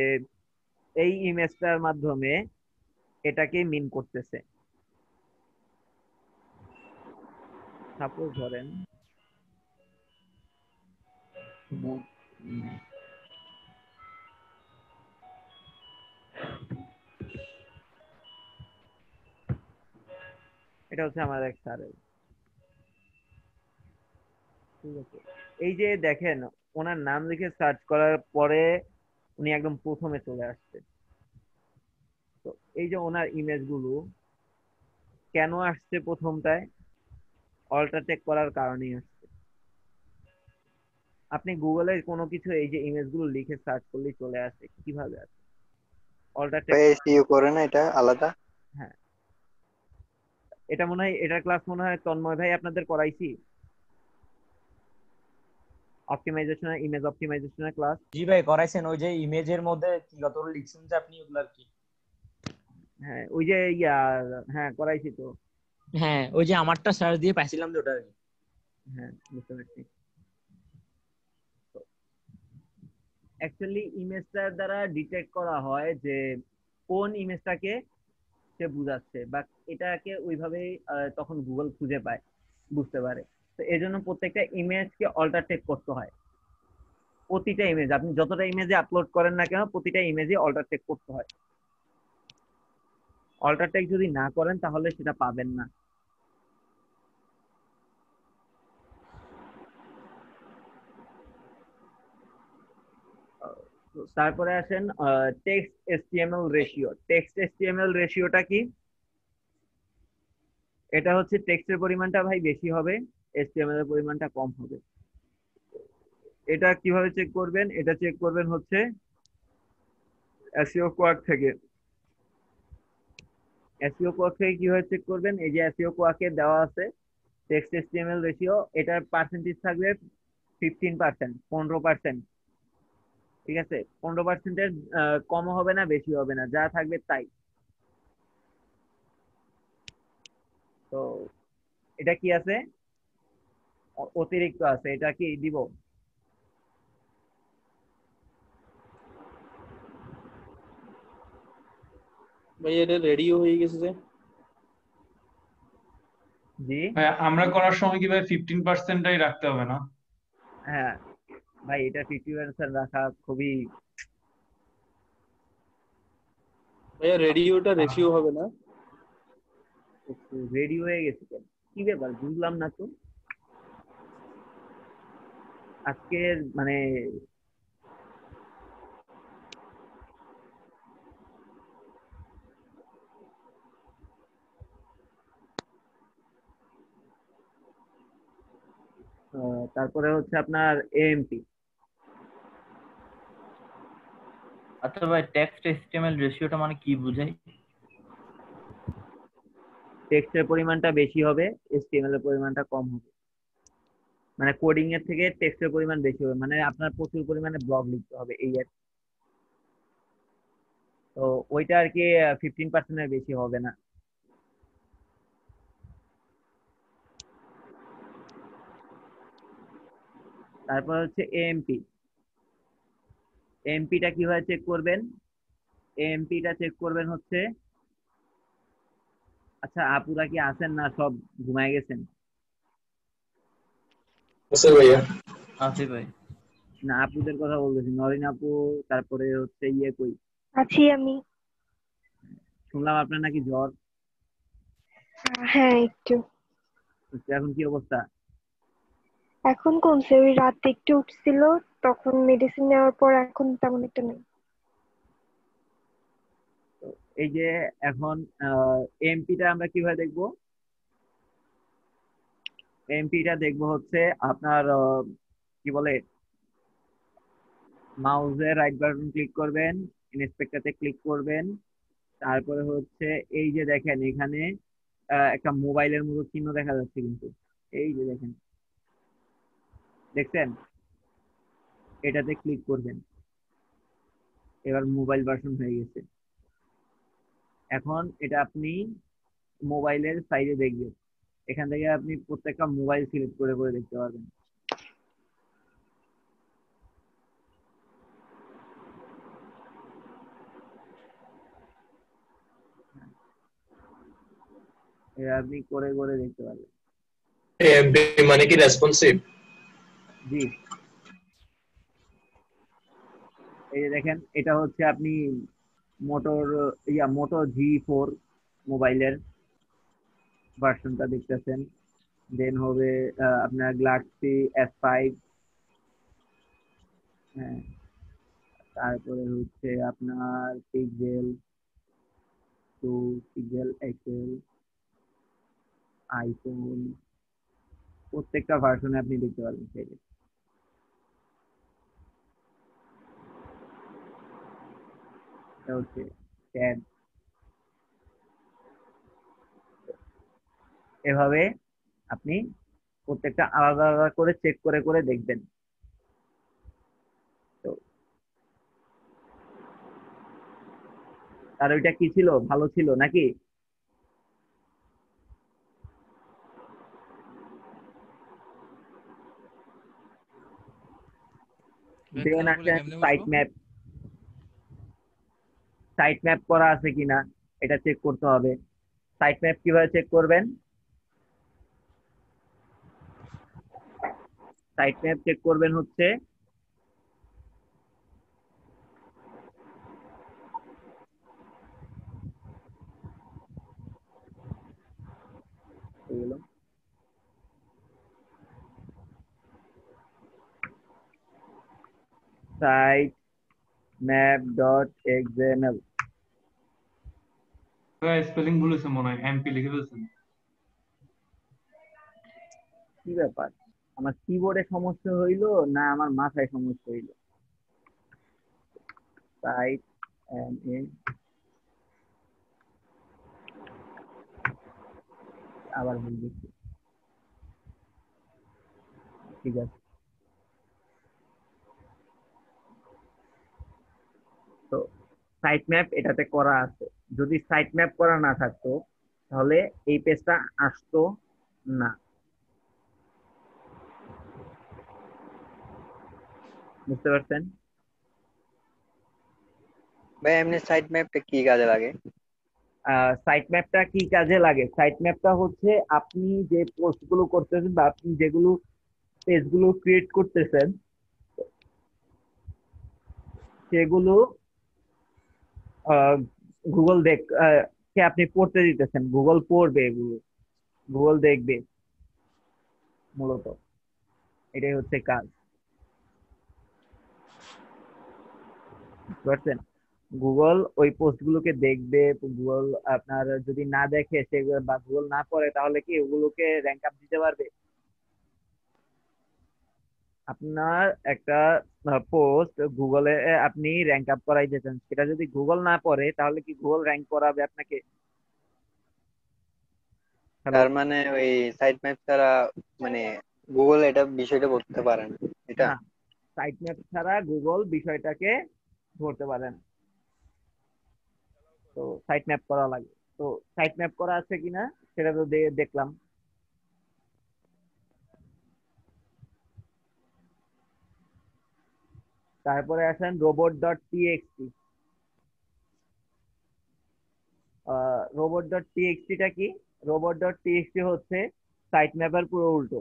Speaker 2: এই ইমেজটার মাধ্যমে এটাকে মিন করতেছে। সাপোজ ধরেন এটা হচ্ছে আমার এক স্যারের, ঠিক আছে। এই যে দেখেন, ওনার নাম লিখে সার্চ করার পরে উনি একদম প্রথমে চলে আসছে। তো এই যে ওনার ইমেজগুলো কেন আসছে প্রথমটায়, অল্টারটেক করার কারণেই আসছে। আপনি গুগলে কোনো কিছু এই যে ইমেজগুলো লিখে সার্চ করলেই চলে আসে, কিভাবে আসে? অল্টারটেক।
Speaker 7: এসইও করে না এটা আলাদা?
Speaker 2: হ্যাঁ, এটা মনে হয়, এটার ক্লাস মনে হয় তন্ময় ভাই আপনাদের করাইছি, অপটিমাইজেশন, ইমেজ অপটিমাইজেশনের ক্লাস।
Speaker 3: জি ভাই করাইছেন, ওই যে ইমেজের মধ্যে কি কত লিখছেন যে আপনি ওগুলা আর কি।
Speaker 2: হ্যাঁ, ওই যে ইয়া, হ্যাঁ করাইছি তো।
Speaker 3: হ্যাঁ ওই যে আমারটা সার্চ দিয়ে পাইছিলাম যে ওটা আর কি।
Speaker 2: হ্যাঁ, বুঝতে পারছি। অ্যাকচুয়ালি ইমেজটার দ্বারা ডিটেক্ট করা হয় যে কোন ইমেজটাকে সে বুঝাচ্ছে, বা এটাকে ওইভাবেই তখন গুগল খুঁজে পায়, বুঝতে পারে। তো এই জন্য প্রত্যেকটা ইমেজকে অল্টারটেক করতে হয়। প্রতিটা ইমেজ, আপনি যতটা ইমেজে আপলোড করেন না কেন, প্রতিটা ইমেজে অল্টারটেক করতে হয়। অল্টারটেক যদি না করেন তাহলে সেটা পাবেন না। তারপরে আসেন text HTML ratio. Text HTML রেশিওটা কি? এটা হচ্ছে টেক্সটের পরিমাণটা ভাই বেশি হবে, এসটিএমএল এর পরিমাণটা কম হবে। এটা কিভাবে চেক করবেন? এটা চেক করবেন হচ্ছে এসইও কোয়াক থেকে। এসইও কোয়াক থেকে কিভাবে চেক করবেন? এই যে এসইও কোয়াকে দেওয়া আছে টেক্সট এসটিএমএল রেশিও, এটার পার্সেন্টেজ থাকবে 15%, 15%। ঠিক আছে, 15%-এর কমও হবে না বেশি হবে না, যা থাকবে তাই। এটা কি আছে? অতিরিক্ত আছে, এটা কি দিব?
Speaker 6: ভাই এটা রেডিও হয়ে গেছে যে।
Speaker 2: জি
Speaker 5: ভাইয়া আমরা করার সময় কি ভাই 15%টাই রাখতে হবে না?
Speaker 2: হ্যাঁ ভাই, এটা 50% রাখা খুবই
Speaker 6: ভাইয়া রেডিওটা রেশিও হবে না?
Speaker 2: রেডি হয়ে গেছে কেন? কি ব্যাপার বুঝলাম না তো আজকের মানে। তারপরে হচ্ছে আপনার এএমপি।
Speaker 8: আচ্ছা ভাই, টেক্সট এইচটিএমএল রেশিওটা মানে কি বুঝাই?
Speaker 2: টেক্সটের পরিমাণটা বেশি হবে, এইচটিএমএল এর পরিমাণটা কম হবে। মানে কোডিং এর থেকে টেক্সটের পরিমাণ বেশি হবে, মানে আপনার প্রচুর পরিমাণে ব্লক লিখতে হবে এই আর কি। তো ওইটা আর কি 15%-এর বেশি হবে না। তারপর হচ্ছে এএমপি। এএমপিটা কিভাবে চেক করবেন? এএমপিটা চেক করবেন হচ্ছে, আচ্ছা আপুরা কি আছেন না সব ঘুমায় গেছেন?
Speaker 10: আছে ভাইয়া।
Speaker 8: আছে ভাই।
Speaker 2: না আপুদের কথা বলতেছি, নরিন আপু, তারপরে হচ্ছে ইয়ে কই,
Speaker 4: আছি আমি।
Speaker 2: শুনলাম আপনার নাকি জ্বর।
Speaker 4: হ্যাঁ একটু।
Speaker 2: তো এখন কি অবস্থা?
Speaker 4: এখন কমছে, ওই রাতে একটু উঠছিল, তখন মেডিসিন নেওয়ার পর এখন তেমন একটা নেই।
Speaker 2: তো এই যে এখন এএমপিটা আমরা কিভাবে দেখবো? এএমপিটা দেখবো হচ্ছে আপনার কি বলে, মাউসের রাইট বাটন ক্লিক করবেন, ইন্সপেক্টরতে ক্লিক করবেন, তারপরে হচ্ছে এই যে দেখেন এখানে একটা মোবাইলের মতো চিহ্ন দেখা যাচ্ছে কিন্তু, এই যে দেখেন, দেখছেন? এটাতে ক্লিক করবেন, এবার মোবাইল ভার্সন হয়ে গেছে। এখন এটা আপনি মোবাইলের সাইডে দেখবেন, এখান থেকে আপনি প্রত্যেকটা মোবাইল সিলেক্ট করে করে দেখতে পারবেন। এটা আপনি করে করে দেখতে পারবেন।
Speaker 10: এমপি মানে কি রেসপন্সিভ?
Speaker 2: জি, এই যে দেখেন এটা হচ্ছে আপনি মোটর মোটো G4 মোবাইলের ভার্সনটা দেখতেছেন। দেন হবে আপনার গ্যালাক্সি S5, হ্যাঁ, তারপরে হচ্ছে আপনার পিক্সেল 2, পিক্সেল XL, আইফোন, প্রত্যেকটা ভার্সনে আপনি দেখতে পারবেন সেই। এটা হচ্ছে ট্যাব। এভাবে আপনি প্রত্যেকটা আলাদা আলাদা করে চেক করে করে দেখবেন। তো আর ওইটা কি ছিল, ভালো ছিল নাকি? দেন
Speaker 9: ভালো বলে
Speaker 2: আসেন
Speaker 9: কেমনে
Speaker 2: সাইট
Speaker 9: বুঝবো?
Speaker 2: ম্যাপ। সাইট ম্যাপ করা আছে কিনা এটা চেক করতে হবে। সাইট ম্যাপ কিভাবে চেক করবেন? সাইট ম্যাপ চেক করবেন হচ্ছে, এগুলো সাইট ম্যাপ ডট এক্সএমএল।
Speaker 5: ভাইয়া স্পেলিং ভুল হয়েছে মনে হয়, এমপি লিখে ফেলছেন।
Speaker 2: কি ব্যাপার, আমার কিবোর্ডে সমস্যা হইলো না আমার মাথায় সমস্যা হইলো? সাইট আবার ভুল দিচ্ছি, ঠিক আছে। তো সাইট ম্যাপ এটাতে করা আছে, যদি সাইট ম্যাপ করা না থাকতো তাহলে এই পেজটা আসতো না, বুঝতে পারছেন?
Speaker 7: ভাই এমনি সাইট ম্যাপটা কি কাজে লাগে?
Speaker 2: সাইট ম্যাপটা কি কাজে লাগে? সাইট ম্যাপটা হচ্ছে আপনি যে পোস্ট গুলো করতেছেন বা আপনি যেগুলো পেজ গুলো ক্রিয়েট করতেছেন সেগুলো গুগল কে আপনি পড়তে দিতেছেন, গুগল পড়বে এগুলো, গুগল দেখবে, মূলত এটাই হচ্ছে কাজ, বুঝতে পারছেন? গুগল ওই পোস্ট গুলোকে দেখবে, গুগল আপনার যদি না দেখে সে বা গুগল না পড়ে তাহলে কি ওগুলোকে র্যাঙ্ক আপ দিতে পারবে? আপনার একটা পোস্ট গুগলে আপনি র্যাঙ্ক আপ করাইতে চান, সেটা যদি গুগল না পড়ে তাহলে কি গুগল র্যাঙ্ক করাবে আপনাকে? হ্যালো?
Speaker 7: তার মানে ওই সাইট ম্যাপ ছাড়া মানে গুগল এটা বিষয়টা করতে পারে না, এটা?
Speaker 2: না, সাইট ম্যাপ ছাড়া গুগল বিষয়টাকে ধরতে পারে না। তো সাইট ম্যাপ করা লাগে। তো সাইট ম্যাপ করা আছে কিনা সেটা তো দেখলাম। তারপরে আসেন robot dot TXT. Robot dot টিএক্সটিটা কি? রোবট ডট টিএক্সটি হচ্ছে সাইট ম্যাপের পুরো উল্টো।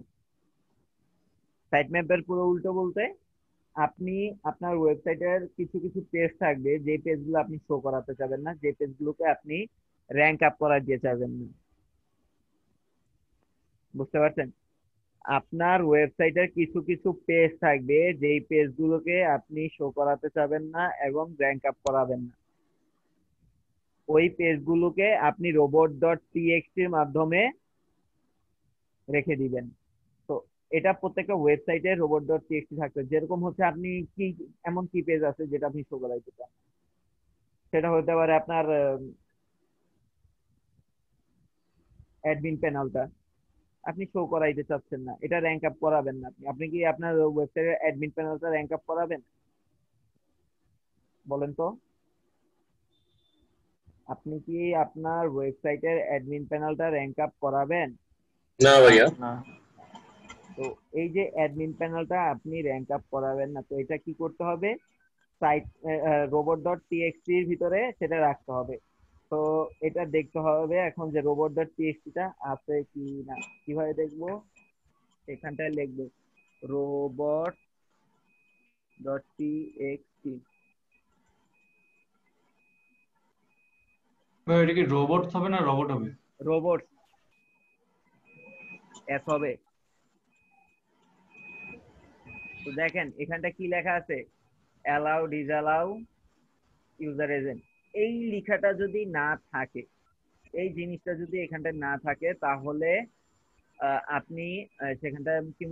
Speaker 2: সাইট ম্যাপের পুরো উল্টো বলতে আপনি আপনার ওয়েবসাইটের কিছু কিছু পেজ থাকবে, যে পেজগুলো আপনি শো করাতে চাবেন না, যে পেজগুলোকে আপনি র্যাঙ্ক আপ করা দিয়ে চাবেন না, বুঝতে পারছেন? আপনার ওয়েবসাইটের কিছু কিছু পেজ থাকবে যেই পেজগুলোকে আপনি শো করাতে চাবেন না এবং র্যাঙ্ক আপ করাবেন না, ওই পেজগুলোকে আপনি রোবট ডট টিএক্সটির মাধ্যমে রেখে দিবেন। তো এটা প্রত্যেকটা ওয়েবসাইটে রোবট ডট টিএক্সটি থাকবে। যেরকম হচ্ছে আপনি কি এমন কি পেজ আছে যেটা আপনি শো করাইতে চান? সেটা হতে পারে আপনার অ্যাডমিন প্যানেলটা আপনি শো করাইতে চাচ্ছেন না, এটা র্যাঙ্ক আপ করাবেন না। আপনি আপনি কি আপনার ওয়েবসাইটের অ্যাডমিন প্যানেলটা র্যাঙ্ক আপ করাবেন? বলেন তো, আপনি কি আপনার ওয়েবসাইটের অ্যাডমিন প্যানেলটা র্যাঙ্ক আপ করাবেন?
Speaker 10: না
Speaker 8: না
Speaker 10: ভাইয়া।
Speaker 8: না।
Speaker 2: তো এই যে অ্যাডমিন প্যানেলটা আপনি র্যাঙ্ক আপ করাবেন না, তো এটা কি করতে হবে? সাইট রোবট ডট টিএক্সটি এর ভিতরে সেটা রাখতে হবে। তো এটা দেখতে হবে এখন যে রোবট ডট টিএক্সটি টা আছে কি না। কিভাবে দেখবো? এখানটায় লিখবো রোবট ডট টিএক্সটি।
Speaker 5: ভাই এটা কি রোবট হবে না রবট হবে?
Speaker 2: রোবট এস হবে। তো দেখেন এখানটা কি লেখা আছে, অ্যালাউ ডিসঅ্যালাউ ইউজার এজেন্ট। এই লেখাটা যদি না থাকে, এই জিনিসটা যদি এখানটায় না থাকে তাহলে আপনি সেখানটায় কি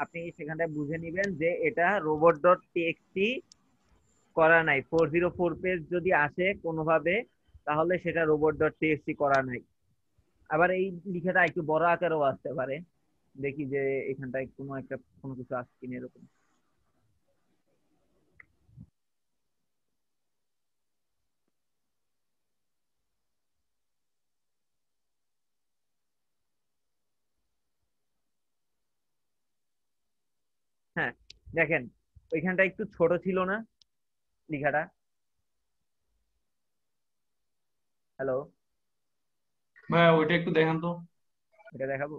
Speaker 2: আপনি সেখানটায় বুঝে নিবেন যে এটা রোবট ডট টিএক্সটি করা নাই। 404 পেজ যদি আসে কোনোভাবে তাহলে সেটা রোবট ডট টিএক্সটি করা নাই। আবার এই লেখাটা একটু বড় আকারেও আসতে পারে, দেখি যে এখানটায় কোনো কিছু আসছে কিনা এরকম। হ্যাঁ, দেখেন ওইখানটা একটু ছোট ছিল না লেখাটা? হ্যালো?
Speaker 5: ভাই ওইটা একটু দেখান তো।
Speaker 2: এটা দেখাবো,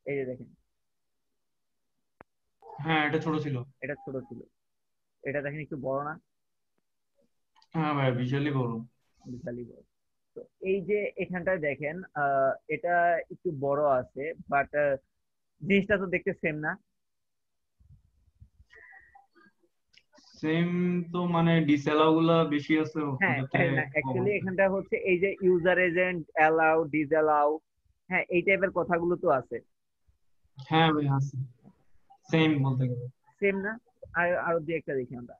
Speaker 2: এই যে দেখেন
Speaker 5: হ্যাঁ এটা ছোট ছিল।
Speaker 2: এটা ছোট ছিল, এটা দেখেন একটু বড় না?
Speaker 5: হ্যাঁ ভাই বিশালই বড়।
Speaker 2: বিশালই বড়। তো এই যে এখানটায় দেখেন এটা একটু বড় আছে, বাট জিনিসটা তো দেখতে সেম না?
Speaker 5: সেম তো মানে ডিসঅ্যালাউ গুলা বেশি আছে
Speaker 2: হ্যাঁ,
Speaker 5: ওটাতে
Speaker 2: না
Speaker 5: কম
Speaker 2: অ্যাকচুয়ালি
Speaker 5: আছে।
Speaker 2: এখানটা হচ্ছে এই যে ইউজার এজেন্ট, অ্যালাউ, ডিসঅ্যালাউ, হ্যাঁ এই টাইপের কথাগুলো তো আছে,
Speaker 5: হ্যাঁ ভাই আছে, সেম বলতে গেলে।
Speaker 2: সেম না? আর আরো দুই একটা দেখি আমরা।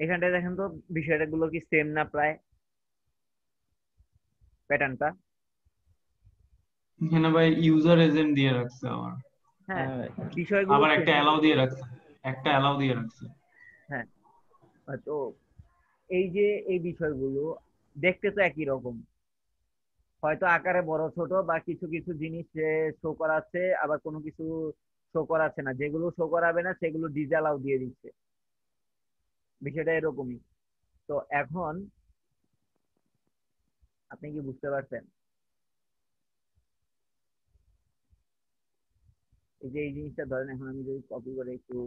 Speaker 2: এখানটায় দেখেন তো বিষয়টা গুলো কি সেম না প্রায়? প্যাটার্নটা?
Speaker 5: এখানে ভাই ইউজার এজেন্ট দিয়ে রাখছে আমার,
Speaker 2: হ্যাঁ, বিষয়গুলো
Speaker 5: আবার
Speaker 2: same।
Speaker 5: একটা অ্যালাউ দিয়ে রাখছে, একটা অ্যালাউ দিয়ে রাখছে।
Speaker 2: হ্যাঁ, তো এই যে এই বিষয়গুলো দেখতে তো একই রকম, হয়তো আকারে বড় ছোট বা কিছু কিছু জিনিস শো করাচ্ছে, আবার কোনো কিছু শো করাচ্ছে না, যেগুলো শো করাবে না সেগুলো ডিসঅ্যালাউ দিয়ে দিচ্ছে, বিষয়টা এরকমই। তো এখন আপনি কি বুঝতে পারছেন? এই যে এই জিনিসটা ধরেন, এখন আমি যদি কপি করে একটু,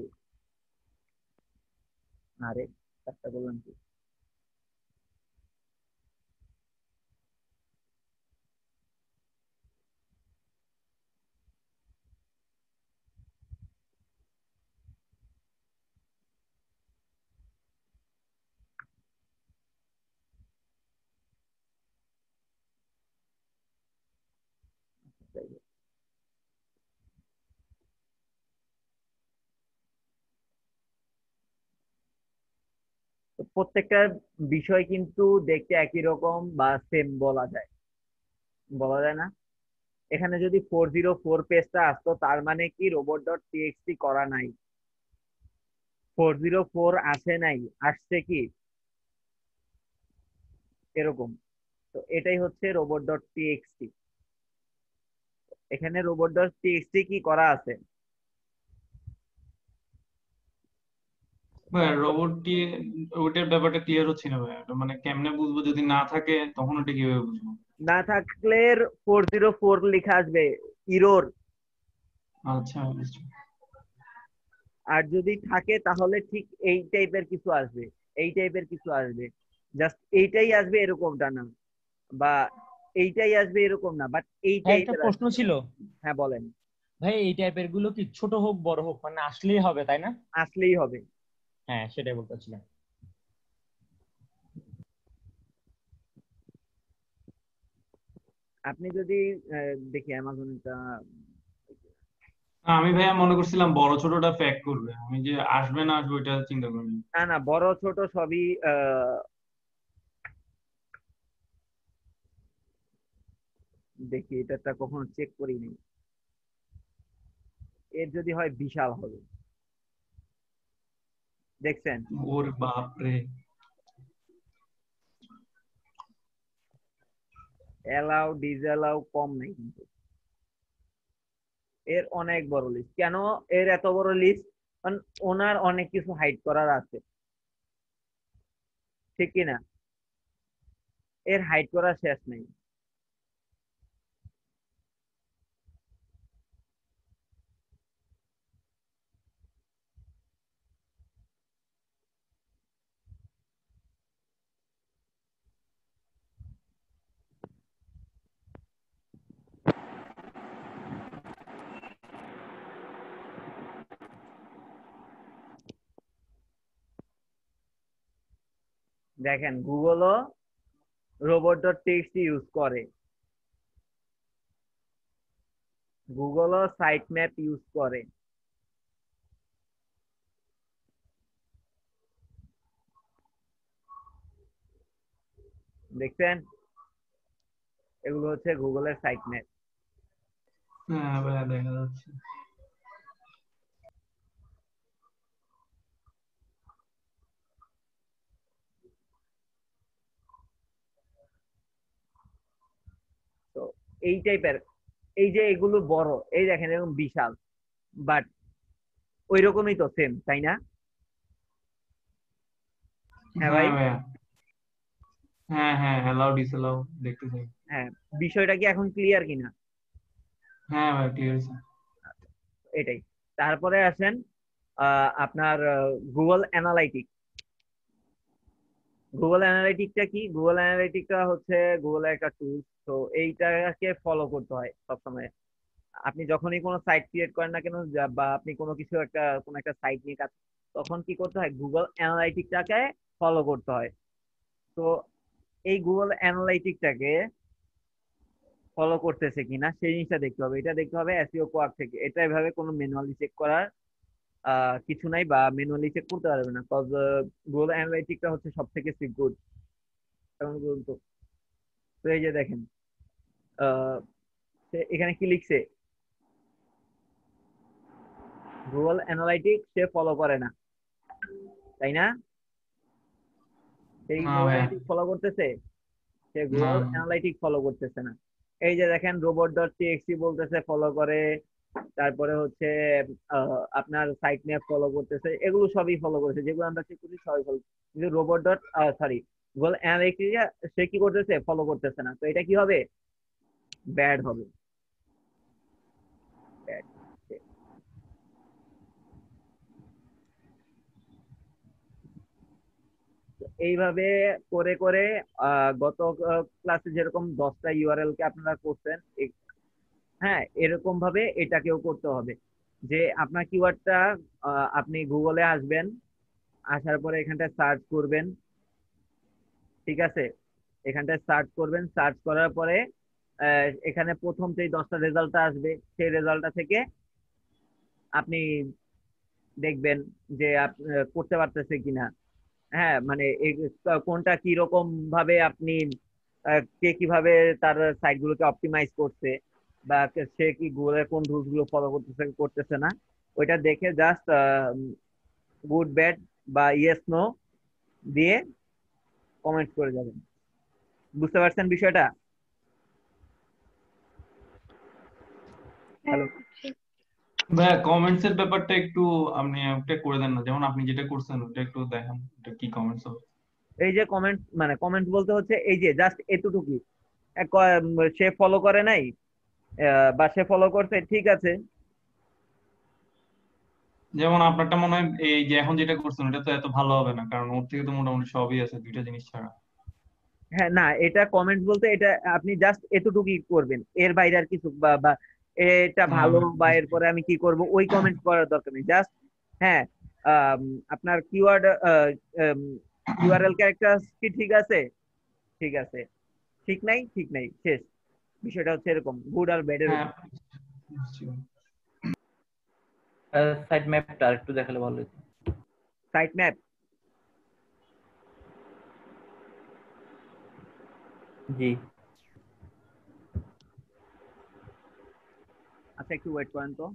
Speaker 2: আরে কাজটা করলাম কি, তো প্রত্যেকটা বিষয় কিন্তু দেখতে একই রকম বা সেম বলা যায়, বলা যায় না? এখানে যদি 404 পেজটা আসতো, তার মানে কি রোবট ডট টিএক্সটি করা নাই? 404 আসে নাই, আসছে কি এরকম? তো এটাই হচ্ছে রোবট ডট টিএক্সটি। এখানে রোবট ডট টিএক্সটি কি করা আছে?
Speaker 5: ভাই রোবটের ব্যাপারটা ক্লিয়ার হচ্ছে না ভাই, এটা মানে কেমনে বুঝবো যদি না থাকে, তখন ওটা কিভাবে বুঝবো?
Speaker 2: না থাকলে 404 লেখা আসবে, ইরোর।
Speaker 5: আচ্ছা বুঝছি।
Speaker 2: আর যদি থাকে তাহলে ঠিক এই টাইপের কিছু আসবে, এই টাইপের কিছু আসবে, জাস্ট এইটাই আসবে এরকমটা না, বা এইটাই আসবে এরকম না, বাট এই
Speaker 3: ভাই একটা
Speaker 2: টাইপের
Speaker 3: প্রশ্ন
Speaker 2: আসবে।
Speaker 3: ছিল,
Speaker 2: হ্যাঁ বলেন।
Speaker 3: ভাই এই টাইপের গুলো কি ছোট হোক বড় হোক মানে আসলেই হবে তাই না?
Speaker 2: আসলেই হবে।
Speaker 3: হ্যাঁ সেটাই বলতেছিলাম।
Speaker 2: আপনি যদি দেখি অ্যামাজনটা,
Speaker 5: না, আমি ভাইয়া মনে করছিলাম বড় ছোটটা ফ্যাক করবে, আমি যে আসবে না আসবে ওইটা চিন্তা করিনি।
Speaker 2: না না, বড় ছোট সবই দেখি, এটা কখনো চেক করিনি। এর যদি হয় বিশাল হবে, দেখছেন?
Speaker 5: ওর বাপ রে।
Speaker 2: অ্যালাউ ডিসঅ্যালাউ কম নেই কিন্তু, এর অনেক বড় লিস্ট। কেন এর এত বড় লিস্ট? কারণ ওনার অনেক কিছু হাইড করার আছে, ঠিক কিনা? এর হাইড করার শেষ নেই। দেখেন, গুগলও রোবট ডট টেক্সট ইউজ করে, গুগলও সাইট ম্যাপ ইউজ করে। দেখছেন? এগুলো হচ্ছে গুগলের সাইট ম্যাপ।
Speaker 5: হ্যাঁ ভাইয়া দেখা যাচ্ছে।
Speaker 2: তো এই টাইপের, এই যে এগুলো বড়, এই দেখেন এরকম বিশাল, বাট ওই রকমই তো সেম, তাই না? হ্যাঁ ভাই।
Speaker 5: হ্যাঁ ভাইয়া, হ্যাঁ হ্যাঁ অ্যালাউ ডিসঅ্যালাউ দেখতে চাই।
Speaker 2: হ্যাঁ, বিষয়টা কি এখন ক্লিয়ার কিনা?
Speaker 5: হ্যাঁ ভাই ঠিক আছে।
Speaker 2: এটাই। তারপরে আসেন আপনার গুগল অ্যানালাইটিক। গুগল অ্যানালাইটিকটা কি? গুগল অ্যানালাইটিকটা হচ্ছে গুগলের একটা টুল। তো এইটাকে ফলো করতে হয় সবসময়। আপনি যখনই কোনো সাইট ক্রিয়েট করেন না কেন, বা আপনি কোনো একটা সাইট নিয়ে কাজ, তখন কি করতে হয়? গুগল অ্যানালাইটিকটাকে ফলো করতে হয়। তো এই গুগল অ্যানালাইটিকটাকে ফলো করতেছে কিনা সেই জিনিসটা দেখতে হবে। এটা দেখতে হবে এসইও কোয়ার্ক থেকে। এটা এভাবে কোনো ম্যানুয়ালি চেক করার কিছু নাই, বা ম্যানুয়ালি চেক করতে পারবে না, কজ গুগল অ্যানালাইটিকটা হচ্ছে সব থেকে সিকিউর। এখন বলুন তো, তো এই যে দেখেন, সে এখানে কি লিখছে, গুগল অ্যানালাইটিক্স সে ফলো করে না, তাই না? সেই
Speaker 5: না
Speaker 2: গুগল
Speaker 5: ভাইয়া,
Speaker 2: অ্যানালাইটিক্স ফলো করতেছে, সে
Speaker 5: না
Speaker 2: গুগল অ্যানালাইটিক্স ফলো করতেছে না। এই যে দেখেন রোবট ডট টিএক্সটি বলতেছে ফলো করে, তারপরে হচ্ছে আপনার সাইট ম্যাপ ফলো করতেছে, এগুলো সবই ফলো করেছে, যেগুলো আমরা চেক করছি সবই ফলো, কিন্তু robot dot sorry Google analytics সে কি করতেছে, ফলো করতেছে না। তো এটা কি হবে, ব্যাড হবে, ব্যাড। এইভাবে করে করে গত ক্লাসে যেরকম 10টা ইউআরএল কে আপনারা করছেন, হ্যাঁ এরকম ভাবে এটাকেও করতে হবে। যে আপনার কিওয়ার্ডটা আপনি গুগলে আসবেন, আসার পরে এখানটায় সার্চ করবেন, ঠিক আছে? এখানটায় সার্চ করবেন, সার্চ করার পরে এখানে প্রথম যে 10টা রেজাল্টটা আসবে, সেই রেজাল্টটা থেকে আপনি দেখবেন যে করতে পারতেছে কিনা। হ্যাঁ মানে কোনটা কি রকম ভাবে আপনি কে কিভাবে তার সাইট গুলোকে অপটিমাইজ করছে, বা সে কি গুগলের কোন রুলস গুলো ফলো করতেছে করতেছে না, ওইটা দেখে জাস্ট গুড ব্যাড বা ইয়েস নো দিয়ে কমেন্ট করে যাবেন। বুঝতে পারছেন বিষয়টা?
Speaker 4: হ্যাঁ
Speaker 2: হ্যালো,
Speaker 4: বুঝছি।
Speaker 5: ভাইয়া, কমেন্টস এর ব্যাপারটা একটু আপনি একটা করে দেন না, যেমন আপনি যেটা করছেন ওটা একটু দেখান, এটা কি কমেন্টস হবে।
Speaker 2: এই যে কমেন্ট, মানে কমেন্ট বলতে হচ্ছে এই যে জাস্ট এতটুকুই, সে ফলো করে নাই বা সে ফলো করছে, ঠিক আছে।
Speaker 5: যেমন আপনারটা মনে হয় এই যে এখন যেটা করছেন ওটা তো এত ভালো হবে না, কারণ ওর থেকে তো মোটামুটি সবই আছে, দুইটা জিনিস ছাড়া।
Speaker 2: হ্যাঁ না, এটা কমেন্ট বলতে এটা আপনি জাস্ট এতটুকুই করবেন, এর বাইরে আর কিছু বা বা এটা ভালো বা এরপরে আমি কি করব ওই কমেন্ট করার দরকার নেই, জাস্ট হ্যাঁ আম, আপনার কিওয়ার্ড ইউআরএল ক্যারেক্টার কি ঠিক আছে, ঠিক আছে, ঠিক নাই, ঠিক নাই, শেষ। বিষয়টা হচ্ছে এরকম, গুড আর ব্যাড এর
Speaker 5: হ্যাঁ,
Speaker 2: উপর।
Speaker 5: বুঝছি।
Speaker 8: সাইড ম্যাপটা আরেকটু দেখালে ভালো হতো।
Speaker 2: সাইট ম্যাপ,
Speaker 8: জি।
Speaker 2: আচ্ছা একটু ওয়েট করেন তো।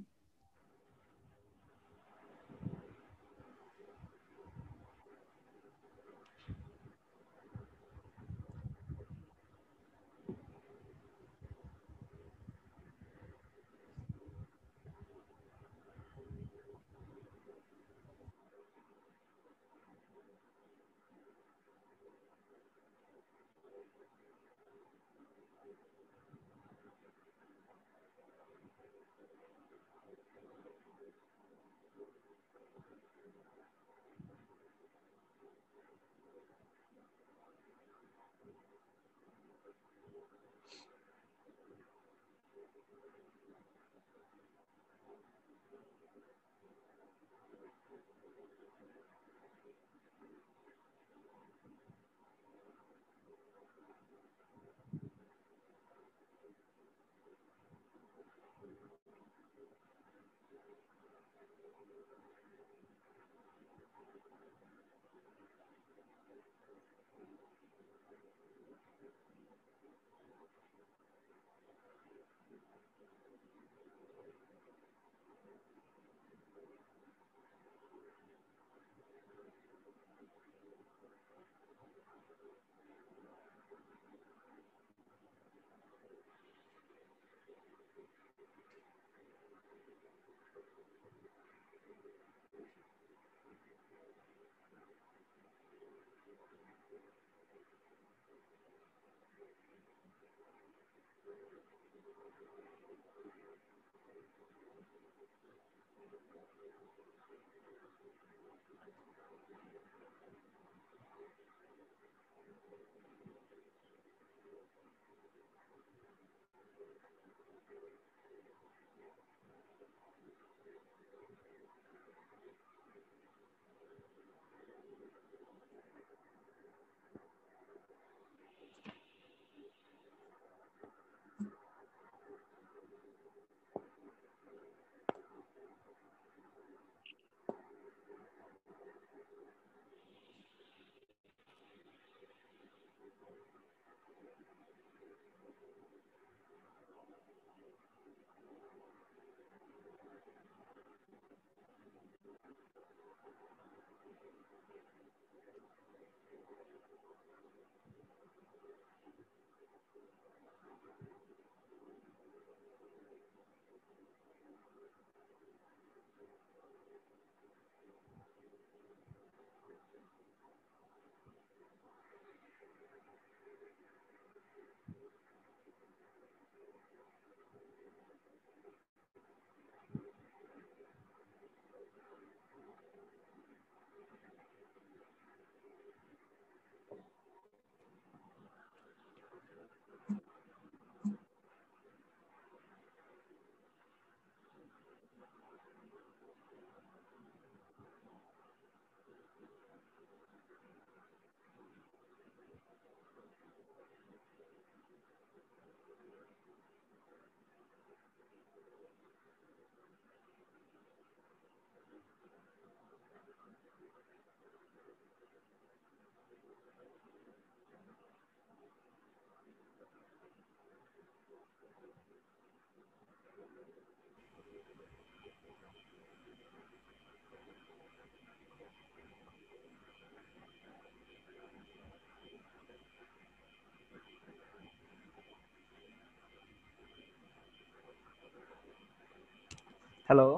Speaker 2: Hello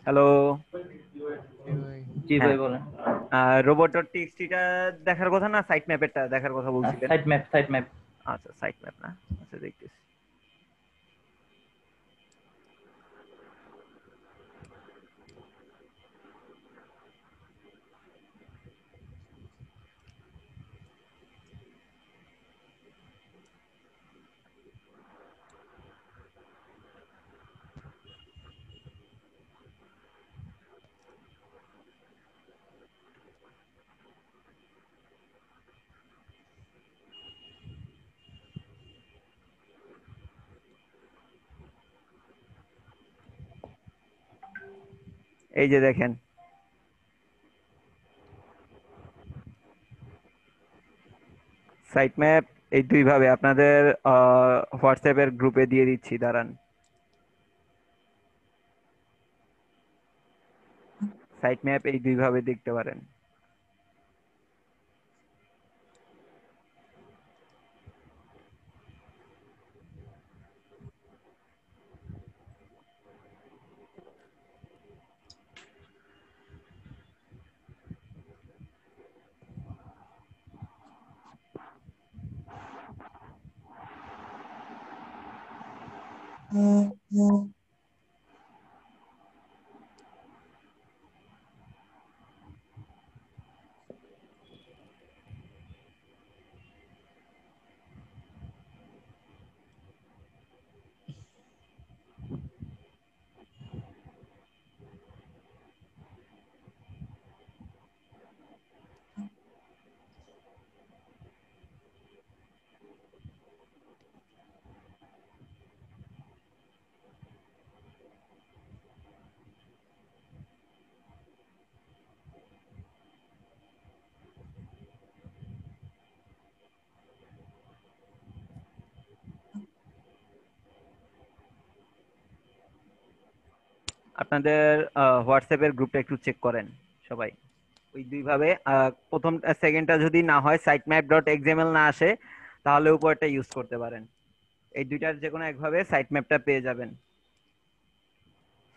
Speaker 2: hello.
Speaker 8: জি ভাই বলেন।
Speaker 2: রোবট.txt-টা দেখার কথা না সাইট ম্যাপেরটা দেখার কথা বলছিলেন?
Speaker 8: Site map.
Speaker 2: আচ্ছা সাইট ম্যাপ না, আচ্ছা দেখতেছি। এই যে দেখেন সাইট ম্যাপ এই দুই ভাবে আপনাদের হোয়াটসঅ্যাপের গ্রুপে দিয়ে দিচ্ছি, দাঁড়ান। সাইট ম্যাপ এই দুই ভাবে দেখতে পারেন। আপনাদের হোয়াটসঅ্যাপের গ্রুপটা একটু চেক করেন সবাই। ওই দুই ভাবে প্রথম সেকেন্ডটা যদি না হয় সাইট ম্যাপ ডট এক্সএমএল না আসে তাহলে উপরটা ইউজ করতে পারেন। এই দুইটার যে কোনো একভাবে সাইট ম্যাপটা পেয়ে যাবেন।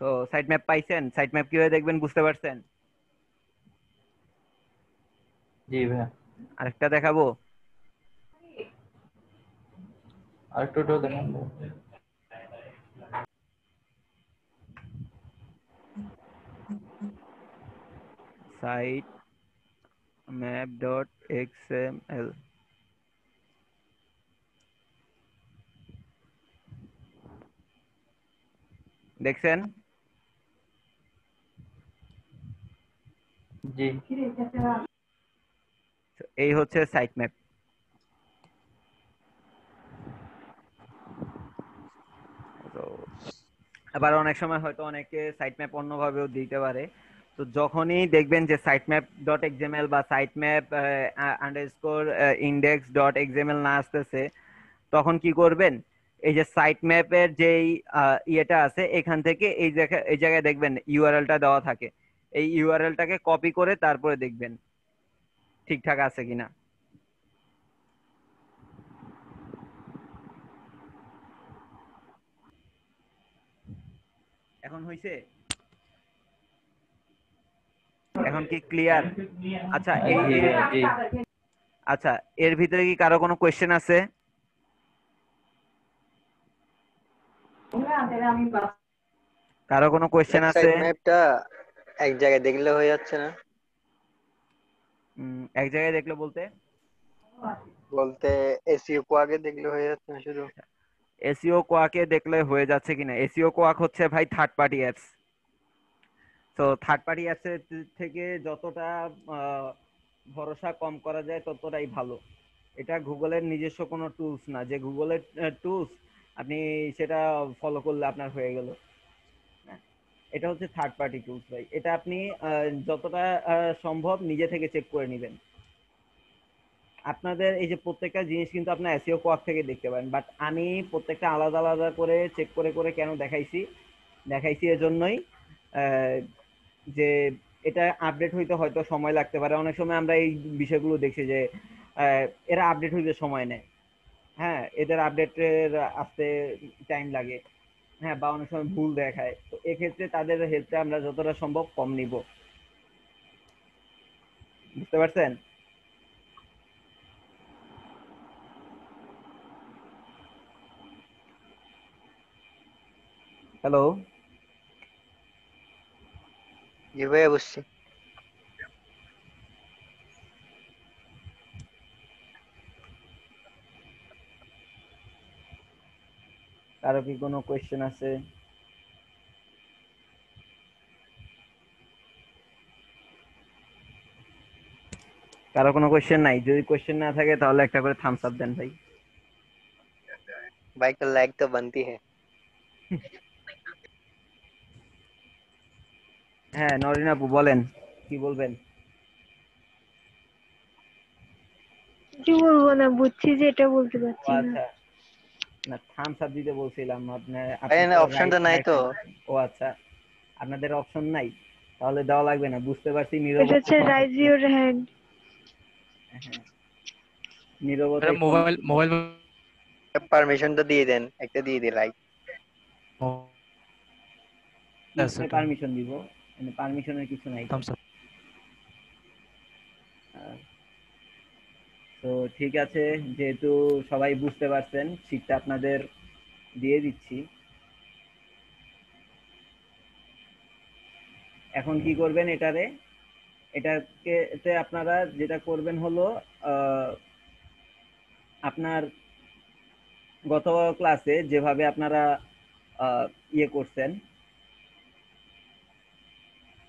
Speaker 2: তো সাইট ম্যাপ পাইছেন? সাইট ম্যাপ কিভাবে দেখবেন বুঝতে পারছেন?
Speaker 8: জি ভাই।
Speaker 2: আরেকটা দেখাবো?
Speaker 8: আরেকটু দেখান।
Speaker 2: সাইট ম্যাপ ডট এক্সএমএল দেখছেন?
Speaker 8: জি।
Speaker 2: এই হচ্ছে সাইট ম্যাপ। তো আবার অনেক সময় হয়তো অনেকে সাইট ম্যাপ অন্যভাবেও দিতে পারে। তো যখনই দেখবেন যে সাইট ম্যাপ ডট এক্সএমএল বা site map underscore index dot XML না আসতেছে, তখন কি করবেন? এই যে সাইট ম্যাপের যেই ইয়েটা আছে এখান থেকে এই জায়গায় দেখবেন ইউআরএলটা দেওয়া থাকে। এই ইউআরএলটাকে কপি করে তারপরে দেখবেন ঠিকঠাক আছে কিনা। এখন হইছে? এখন কি ক্লিয়ার? আচ্ছা আচ্ছা, এর ভিতরে কি কারো কোনো কোয়েশ্চেন আছে? কারো কোনো কোয়েশ্চেন আছে?
Speaker 7: সাইট ম্যাপটা এক জায়গায় দেখলে হয়ে যাচ্ছে না?
Speaker 2: এক জায়গায় দেখলে বলতে
Speaker 7: বলতে এসইও কোয়াকে দেখলে হয়ে যাচ্ছে না শুধু?
Speaker 2: এসইও কোয়াকে দেখলে হয়ে যাচ্ছে কিনা? এসইও কোয়াক হচ্ছে ভাই থার্ড পার্টি অ্যাপস। তো থার্ড পার্টি অ্যাপসের থেকে যতটা ভরসা কম করা যায় ততটাই ভালো। এটা গুগলের নিজস্ব কোনো টুলস না যে গুগলের টুলস আপনি সেটা ফলো করলে আপনার হয়ে গেল। এটা হচ্ছে থার্ড পার্টি টুলস ভাই। এটা আপনি যতটা সম্ভব নিজে থেকে চেক করে নেবেন। আপনাদের এই যে প্রত্যেকটা জিনিস কিন্তু আপনার এসইও কোয়াক থেকে দেখতে পারেন, বাট আমি প্রত্যেকটা আলাদা আলাদা করে চেক করে করে কেন দেখাইছি এজন্যই আহ, যে এটা আপডেট হইতে হয়তো সময় লাগতে পারে। অনেক সময় আমরা এই বিষয়গুলো দেখছি যে এরা আপডেট হইতে সময় নেয়, হ্যাঁ, এদের আপডেটের আসতে টাইম লাগে, হ্যাঁ, বা অনেক সময় ভুল দেখায়। তো এক্ষেত্রে তাদের হেল্পটা আমরা যতটা সম্ভব কম নিব। বুঝতে পারছেন? হ্যালো,
Speaker 7: জি ভাইয়া বুঝছি।
Speaker 2: কারো কি কোনো কোয়েশ্চেন আছে? কারো কোনো কোয়েশ্চেন নাই? যদি কোয়েশ্চেন না থাকে তাহলে একটা করে থামস আপ দেন ভাই।
Speaker 7: भाई तो लैग तो बनती है।
Speaker 2: হ্যাঁ, নরিন আপু বলেন, কি বলবেন?
Speaker 4: কি বলবো না, বুঝছি যে এটা বলতে
Speaker 2: ও
Speaker 4: পারছি না।
Speaker 2: আচ্ছা, না থামস আপ দিতে বলছিলাম, আপনি
Speaker 7: ভাই
Speaker 2: তো
Speaker 7: না অপশন তো নাই
Speaker 2: রাইট।
Speaker 7: তো।
Speaker 2: ও আচ্ছা, আপনাদের অপশন নাই, তাহলে দেওয়া লাগবে না, বুঝতে পারছি।
Speaker 4: এটা
Speaker 2: নীরবতা
Speaker 4: হচ্ছে রাইজ
Speaker 2: সবচেয়ে,
Speaker 4: ইউর হ্যান্ড।
Speaker 2: হ্যাঁ,
Speaker 9: এটা
Speaker 2: নীরবতাই
Speaker 9: মোবাইল
Speaker 2: সবচেয়ে
Speaker 9: মোবাইল
Speaker 7: পারমিশন তো দিয়ে দেন, একটা দিয়ে দিন লাইক।
Speaker 9: আছে তো
Speaker 2: পারমিশন দিব, পারমিশনের কিছু নাই তো।
Speaker 9: Thumbs up.
Speaker 2: তো ঠিক আছে, যেহেতু সবাই বুঝতে পারছেন, শীটটা আপনাদের দিয়ে দিচ্ছি। এখন কি করবেন এটাকে আপনারা যেটা করবেন হলো আপনার গত ক্লাসে যেভাবে আপনারা ইয়ে করছেন,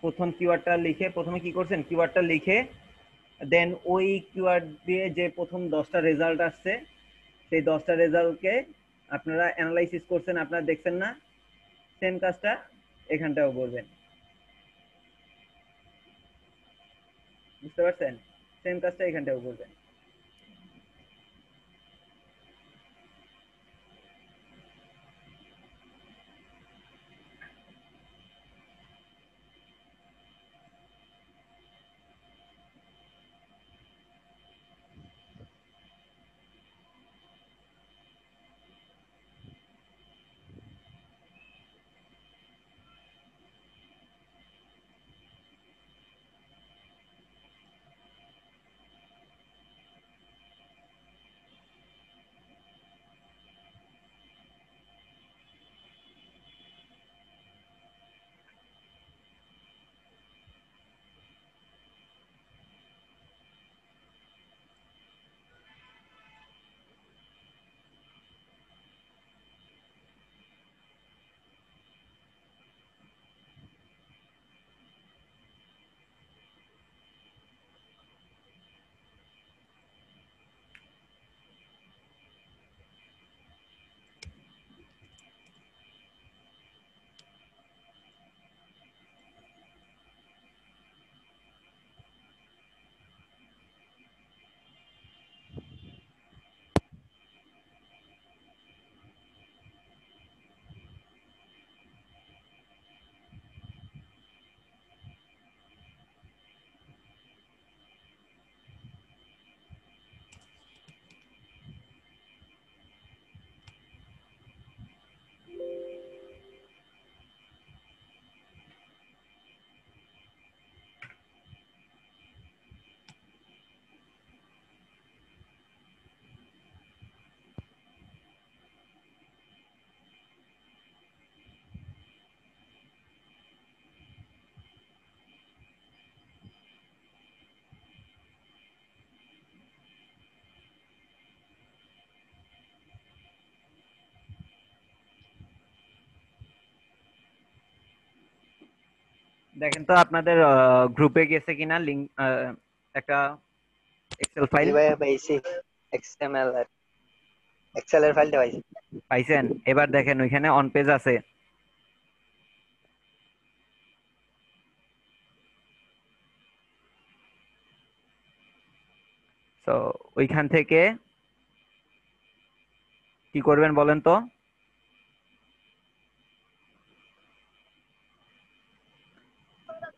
Speaker 2: প্রথমে কি করছেন, কিওয়ার্ডটা লিখে দেন ওই কিওয়ার্ড দিয়ে যে প্রথম 10টা রেজাল্ট আসছে, সেই 10টা রেজাল্টকে আপনারা অ্যানালাইসিস করছেন, আপনারা দেখছেন না? সেম কাজটা এখানটাও করবেন। বুঝতে পারছেন? সেম কাজটা এখানটাও করবেন। দেখেন তো আপনাদের গ্রুপে গেছে কিনা লিংক, একটা এক্সেল ফাইল
Speaker 7: জি ভাইয়া পাইছি, এক্সএমএল আর এক্সেল এর ফাইলটা পাইছি।
Speaker 2: পাইছেন? এবার দেখেন ওইখানে অন পেজ আছে। তো ওইখান থেকে কি করবেন বলেন তো?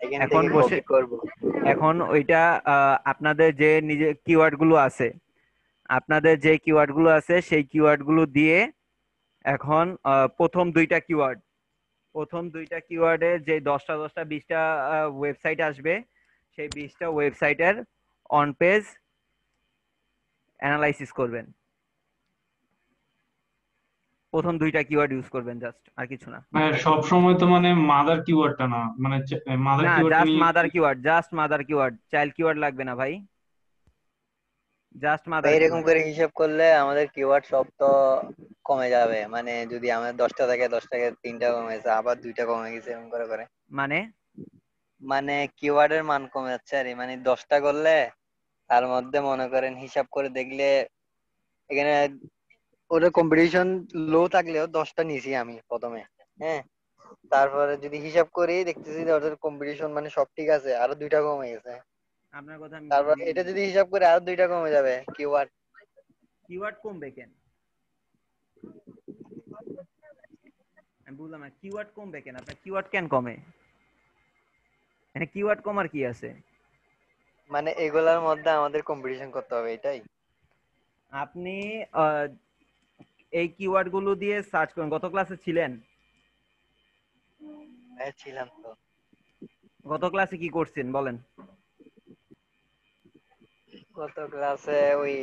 Speaker 7: এখান
Speaker 2: এখন
Speaker 7: থেকে
Speaker 2: বসে
Speaker 7: কপি করব।
Speaker 2: এখন ওইটা আপনাদের যে নিজে কিওয়ার্ড গুলো আছে, আপনাদের যে কিওয়ার্ড গুলো আছে সেই কিওয়ার্ড গুলো দিয়ে এখন প্রথম দুইটা কিওয়ার্ডে যে 10টা 20টা ওয়েবসাইট আসবে, সেই 20টা ওয়েবসাইটের অন পেজ অ্যানালাইসিস করবেন। প্রথম দুইটা কিওয়ার্ড ইউজ করবেন জাস্ট, আর কিছু না।
Speaker 5: ভাইয়া সব সময় তো মানে মাদার কিওয়ার্ডটা না, মানে মাদার
Speaker 2: না,
Speaker 5: কিওয়ার্ডটা
Speaker 2: জাস্ট
Speaker 5: নিয়ে
Speaker 2: মাদার কিওয়ার্ড, চাইল্ড কিওয়ার্ড লাগবে না ভাই, জাস্ট
Speaker 7: ভাই
Speaker 2: মাদার
Speaker 7: এরকম
Speaker 2: কিওয়ার্ড।
Speaker 7: করে হিসাব করলে আমাদের কিওয়ার্ড সব তো কমে যাবে, মানে যদি আমাদের 10টা থাকে 10 থেকে 3টা কমে গেছে, আবার 2টা কমে গেছে, এরকম করে করে
Speaker 2: মানে
Speaker 7: মানে কিওয়ার্ডের মান কমে যাচ্ছে আর কি। মানে 10টা করলে তার মধ্যে মনে করেন হিসাব করে দেখলে এখানে ওদের কম্পিটিশন লো থাকলেও 10টা নিছি আমি প্রথমে, হ্যাঁ। তারপরে যদি হিসাব করি দেখতেছি যে ওদের কম্পিটিশন মানে সব ঠিক আছে, আরো 2টা কমে গেছে।
Speaker 2: আপনার কথা আমি
Speaker 7: তারপর এটা যদি হিসাব করে আরো 2টা কমে যাবে কিওয়ার্ড।
Speaker 2: কিওয়ার্ড কমবে কেন? আমি বললাম না কিওয়ার্ড কমবে কেন, আপনার কিওয়ার্ড কেন কমে? মানে কিওয়ার্ড কমার কি আছে?
Speaker 7: মানে এগুলার মধ্যে আমাদের কম্পিটিশন করতে হবে, এটাই।
Speaker 2: আপনি এই কিওয়ার্ড গুলো দিয়ে সার্চ করুন। গত ক্লাসে ছিলেন?
Speaker 7: হ্যাঁ ছিলাম তো।
Speaker 2: গত ক্লাসে কি করছেন বলেন?
Speaker 7: গত ক্লাসে ওই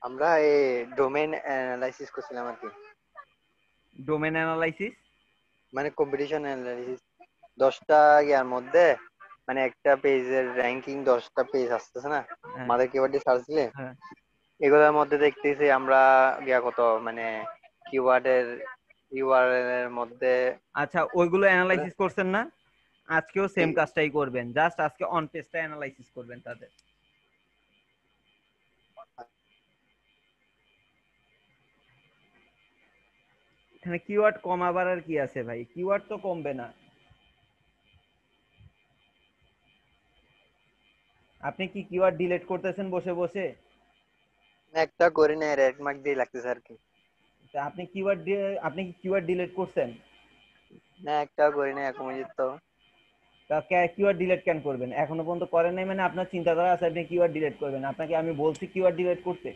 Speaker 7: আমরা এই ডোমেইন অ্যানালাইসিস করছিলাম আর কি।
Speaker 2: ডোমেন অ্যানালাইসিস
Speaker 7: মানে কম্পিটিশন অ্যানালাইসিস 10টা ইয়ার মধ্যে, মানে একটা পেজের র্যাঙ্কিং 10টা পেজ আসতেছে না
Speaker 2: হ্যাঁ
Speaker 7: আমাদের কিওয়ার্ডে সার্চ দিলে,
Speaker 2: হ্যাঁ।
Speaker 7: এগুলোর মধ্যে দেখতেছি আমরা কত মানে কিওয়ার্ডের ইউআরএল এর মধ্যে।
Speaker 2: আচ্ছা, ওইগুলো অ্যানালাইসিস করছেন না? আজকেও সেম কাজটাই করবেন, জাস্ট আজকে অন পেজটা অ্যানালাইসিস করবেন তাদের। এখানে কিওয়ার্ড কমাবার আর কি আছে ভাই? কিওয়ার্ড তো কমবে না। আপনি কি কিওয়ার্ড ডিলিট করতেছেন বসে বসে?
Speaker 7: একটা করে নেয় রেড মার্ক দিয়ে লাগতেছে আর কি।
Speaker 2: তা আপনি কি কিওয়ার্ড ডিলিট করছেন?
Speaker 7: না একটা করে নেয় এখন পর্যন্ত।
Speaker 2: তা কিওয়ার্ড ডিলিট কেন করবেন? এখনো পর্যন্ত করেন নাই মানে আপনার চিন্তাধারা আছে আপনি কিওয়ার্ড ডিলিট করবেন। আপনাকে আমি বলছি কিওয়ার্ড ডিলিট করতে?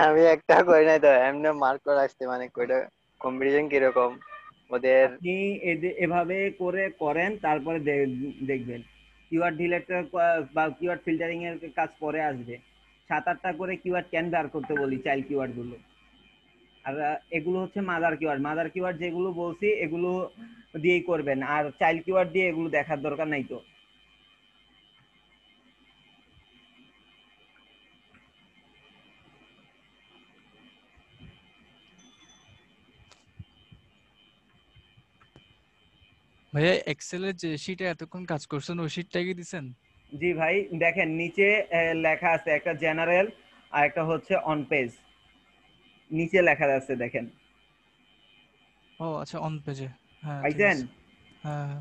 Speaker 7: আমি একটা করে নাই তো, এমনি মার্ক করে আসছে মানে কয়টা কম্পিটিশন কিরকম ওদের।
Speaker 2: আপনি এভাবে করে করেন, তারপরে দেখবেন কিওয়ার্ড ডিলিট বা কিওয়ার্ড ফিল্টারিং এর কাজ পরে আসবে। 7-8টা করে কিওয়ার্ড কেন বার করতে বলি? চাইল্ড কিওয়ার্ড গুলো। আর এগুলো হচ্ছে মাদার কিওয়ার্ড যেগুলো বলছি এগুলো দিয়েই করবেন, আর চাইল্ড কিওয়ার্ড দিয়ে এগুলো দেখার দরকার নাই তো।
Speaker 9: ভাইয়া এক্সেলের যে শিটে এতক্ষণ কাজ করছেন ওই শিটটা কি দিছেন?
Speaker 2: জি ভাই, দেখেন নিচে লেখা আছে একটা জেনারেল আর একটা হচ্ছে অন পেজ, নিচে লেখা আছে দেখেন।
Speaker 9: ও আচ্ছা, অন পেজে। হ্যাঁ ঠিক
Speaker 2: পাইছেন?
Speaker 9: আছে। হ্যাঁ